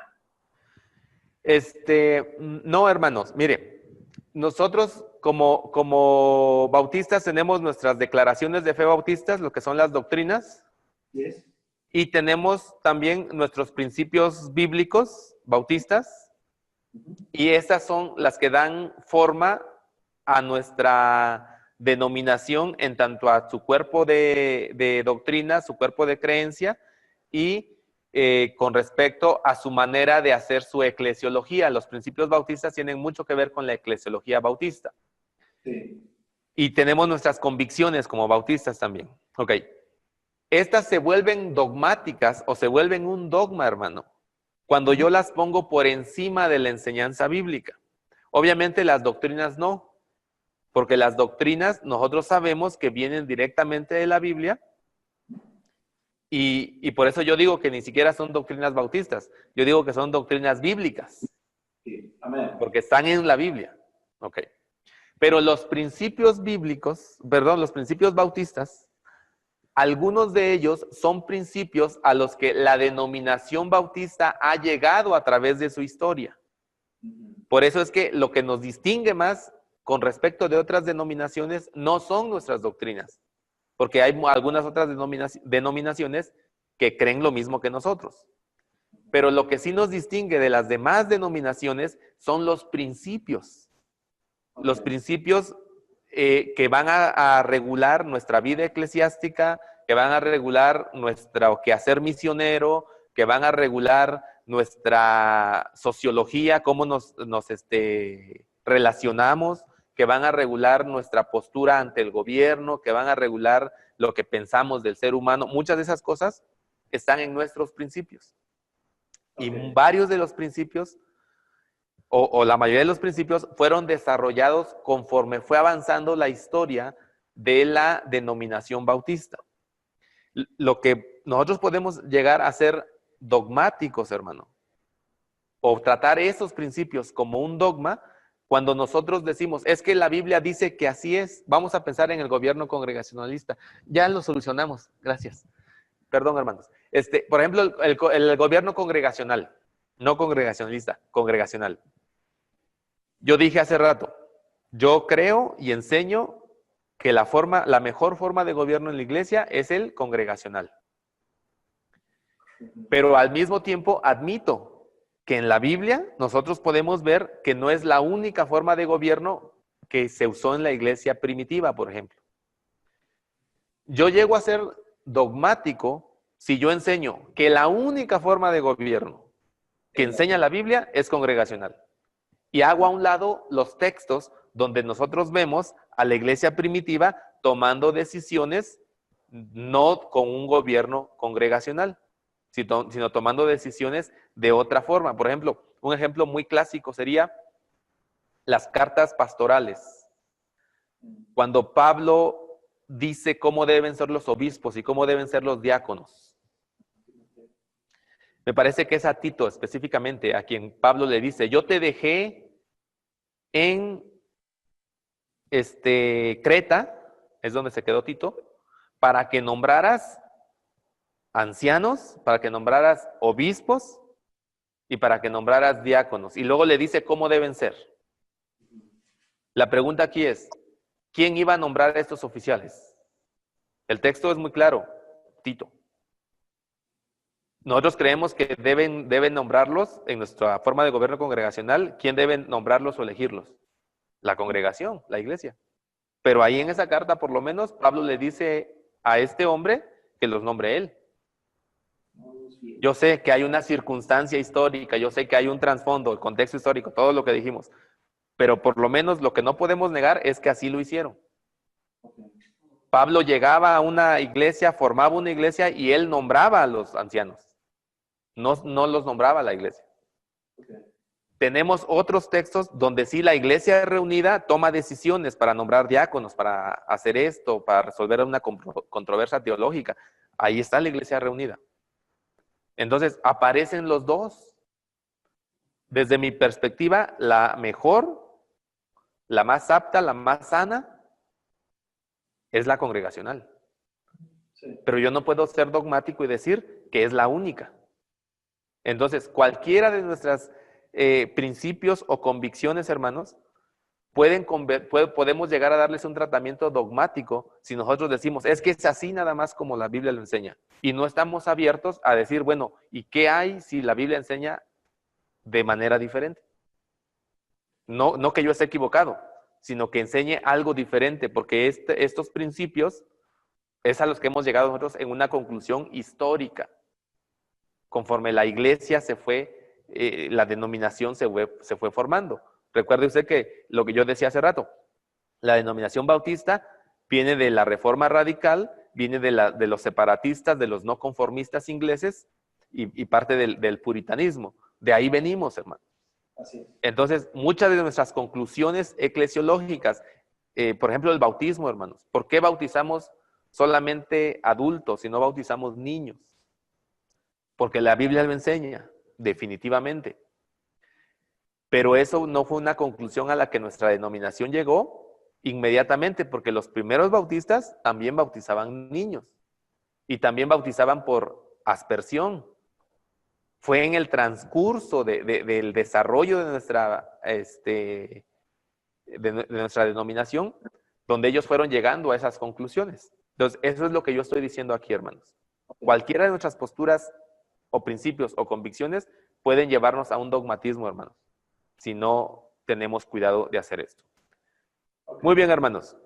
Speaker 1: No, hermanos, mire, nosotros como bautistas tenemos nuestras declaraciones de fe bautistas, lo que son las doctrinas,
Speaker 5: yes.
Speaker 1: Y tenemos también nuestros principios bíblicos bautistas, y estas son las que dan forma a nuestra denominación en tanto a su cuerpo de doctrina, su cuerpo de creencia y con respecto a su manera de hacer su eclesiología. Los principios bautistas tienen mucho que ver con la eclesiología bautista.
Speaker 5: Sí.
Speaker 1: Y tenemos nuestras convicciones como bautistas también. Ok. Estas se vuelven dogmáticas o se vuelven un dogma, hermano, cuando yo las pongo por encima de la enseñanza bíblica. Obviamente las doctrinas no. Porque las doctrinas nosotros sabemos que vienen directamente de la Biblia Y por eso yo digo que ni siquiera son doctrinas bautistas. Yo digo que son doctrinas bíblicas.
Speaker 5: Sí. Amén.
Speaker 1: Porque están en la Biblia. Ok. Pero los principios bíblicos, perdón, los principios bautistas, algunos de ellos son principios a los que la denominación bautista ha llegado a través de su historia. Por eso es que lo que nos distingue más con respecto de otras denominaciones no son nuestras doctrinas. Porque hay algunas otras denominaciones que creen lo mismo que nosotros. Pero lo que sí nos distingue de las demás denominaciones son los principios. Los principios que van a regular nuestra vida eclesiástica, que van a regular nuestro quehacer misionero, que van a regular nuestra sociología, cómo nos relacionamos, que van a regular nuestra postura ante el gobierno, que van a regular lo que pensamos del ser humano. Muchas de esas cosas están en nuestros principios. Y varios de los principios, o la mayoría de los principios, fueron desarrollados conforme fue avanzando la historia de la denominación bautista. Lo que nosotros podemos llegar a ser dogmáticos, hermano, o tratar esos principios como un dogma, cuando nosotros decimos, es que la Biblia dice que así es. Vamos a pensar en el gobierno congregacionalista. Ya lo solucionamos, gracias. Perdón, hermanos. Por ejemplo, el gobierno congregacional, no congregacionalista, congregacional. Yo dije hace rato, yo creo y enseño que la mejor forma de gobierno en la iglesia es el congregacional. Pero al mismo tiempo admito que en la Biblia nosotros podemos ver que no es la única forma de gobierno que se usó en la iglesia primitiva, por ejemplo. Yo llego a ser dogmático si yo enseño que la única forma de gobierno que enseña la Biblia es congregacional. Y hago a un lado los textos donde nosotros vemos a la iglesia primitiva tomando decisiones no con un gobierno congregacional, sino tomando decisiones de otra forma. Por ejemplo, un ejemplo muy clásico sería las cartas pastorales. Cuando Pablo dice cómo deben ser los obispos y cómo deben ser los diáconos. Me parece que es a Tito específicamente a quien Pablo le dice, yo te dejé en Creta, es donde se quedó Tito, para que nombraras ancianos, para que nombraras obispos y para que nombraras diáconos. Y luego le dice cómo deben ser. La pregunta aquí es, ¿quién iba a nombrar a estos oficiales? El texto es muy claro, Tito. Nosotros creemos que deben nombrarlos en nuestra forma de gobierno congregacional. ¿Quién debe nombrarlos o elegirlos? La congregación, la iglesia. Pero ahí en esa carta, por lo menos, Pablo le dice a este hombre que los nombre él. Yo sé que hay una circunstancia histórica, yo sé que hay un trasfondo, el contexto histórico, todo lo que dijimos. Pero por lo menos lo que no podemos negar es que así lo hicieron. Pablo llegaba a una iglesia, formaba una iglesia y él nombraba a los ancianos. No los nombraba la iglesia. Tenemos otros textos donde sí la iglesia reunida toma decisiones para nombrar diáconos, para hacer esto, para resolver una controversia teológica. Ahí está la iglesia reunida. Entonces, aparecen los dos. Desde mi perspectiva, la mejor, la más apta, la más sana, es la congregacional. Sí. Pero yo no puedo ser dogmático y decir que es la única. Entonces, cualquiera de nuestros principios o convicciones, hermanos, podemos llegar a darles un tratamiento dogmático si nosotros decimos, es que es así nada más como la Biblia lo enseña. Y no estamos abiertos a decir, bueno, ¿y qué hay si la Biblia enseña de manera diferente? No que yo esté equivocado, sino que enseñe algo diferente, porque estos principios es a los que hemos llegado nosotros en una conclusión histórica. Conforme la iglesia se fue, la denominación se fue formando. Recuerde usted que lo que yo decía hace rato, la denominación bautista viene de la reforma radical, viene de los separatistas, de los no conformistas ingleses y parte del puritanismo. De ahí venimos, hermano. Así es. Entonces, muchas de nuestras conclusiones eclesiológicas, por ejemplo, el bautismo, hermanos. ¿Por qué bautizamos solamente adultos y no bautizamos niños. Porque la Biblia lo enseña, definitivamente. Pero eso no fue una conclusión a la que nuestra denominación llegó inmediatamente, porque los primeros bautistas también bautizaban niños y también bautizaban por aspersión. Fue en el transcurso del desarrollo de nuestra denominación donde ellos fueron llegando a esas conclusiones. Entonces, eso es lo que yo estoy diciendo aquí, hermanos. Cualquiera de nuestras posturas o principios o convicciones pueden llevarnos a un dogmatismo, hermanos, si no tenemos cuidado de hacer esto. Muy bien, hermanos.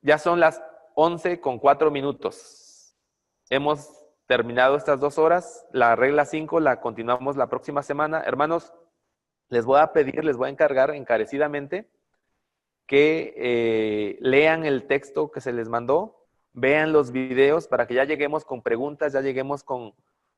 Speaker 1: Ya son las 11:04. Hemos terminado estas 2 horas. La regla 5 la continuamos la próxima semana. Hermanos, les voy a pedir, les voy a encargar encarecidamente que lean el texto que se les mandó, vean los videos para que ya lleguemos con preguntas, ya lleguemos con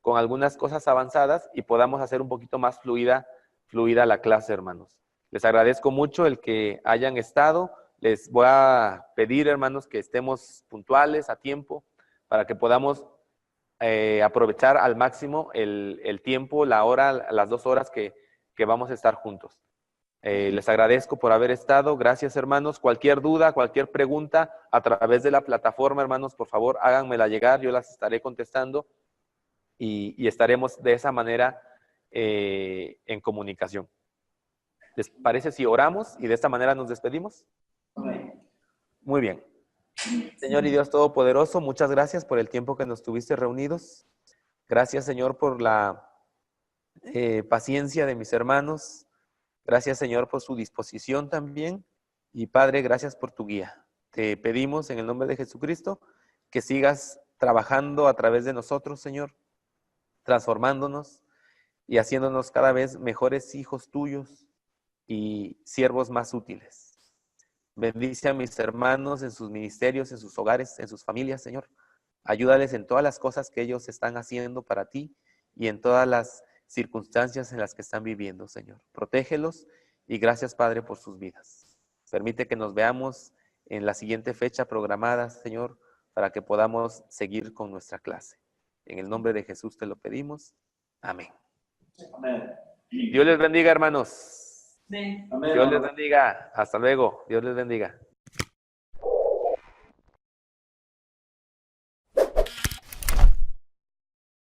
Speaker 1: algunas cosas avanzadas y podamos hacer un poquito más fluida la clase, hermanos. Les agradezco mucho el que hayan estado. Les voy a pedir, hermanos, que estemos puntuales, a tiempo, para que podamos aprovechar al máximo el tiempo, la hora, las 2 horas que vamos a estar juntos. Les agradezco por haber estado. Gracias, hermanos. Cualquier duda, cualquier pregunta a través de la plataforma, hermanos, por favor, háganmela llegar. Yo las estaré contestando y estaremos de esa manera en comunicación. ¿Les parece si oramos y de esta manera nos despedimos? Muy bien. Señor y Dios Todopoderoso, muchas gracias por el tiempo que nos tuviste reunidos. Gracias, Señor, por la paciencia de mis hermanos. Gracias, Señor, por su disposición también. Y Padre, gracias por tu guía. Te pedimos en el nombre de Jesucristo que sigas trabajando a través de nosotros, Señor, transformándonos y haciéndonos cada vez mejores hijos tuyos y siervos más útiles. Bendice a mis hermanos en sus ministerios, en sus hogares, en sus familias, Señor. Ayúdales en todas las cosas que ellos están haciendo para ti y en todas las circunstancias en las que están viviendo, Señor. Protégelos y gracias, Padre, por sus vidas. Permite que nos veamos en la siguiente fecha programada, Señor, para que podamos seguir con nuestra clase. En el nombre de Jesús te lo pedimos. Amén.
Speaker 5: Amén.
Speaker 1: Dios les bendiga, hermanos.
Speaker 6: Amén.
Speaker 5: Amén.
Speaker 1: Dios les bendiga. Hasta luego. Dios les bendiga.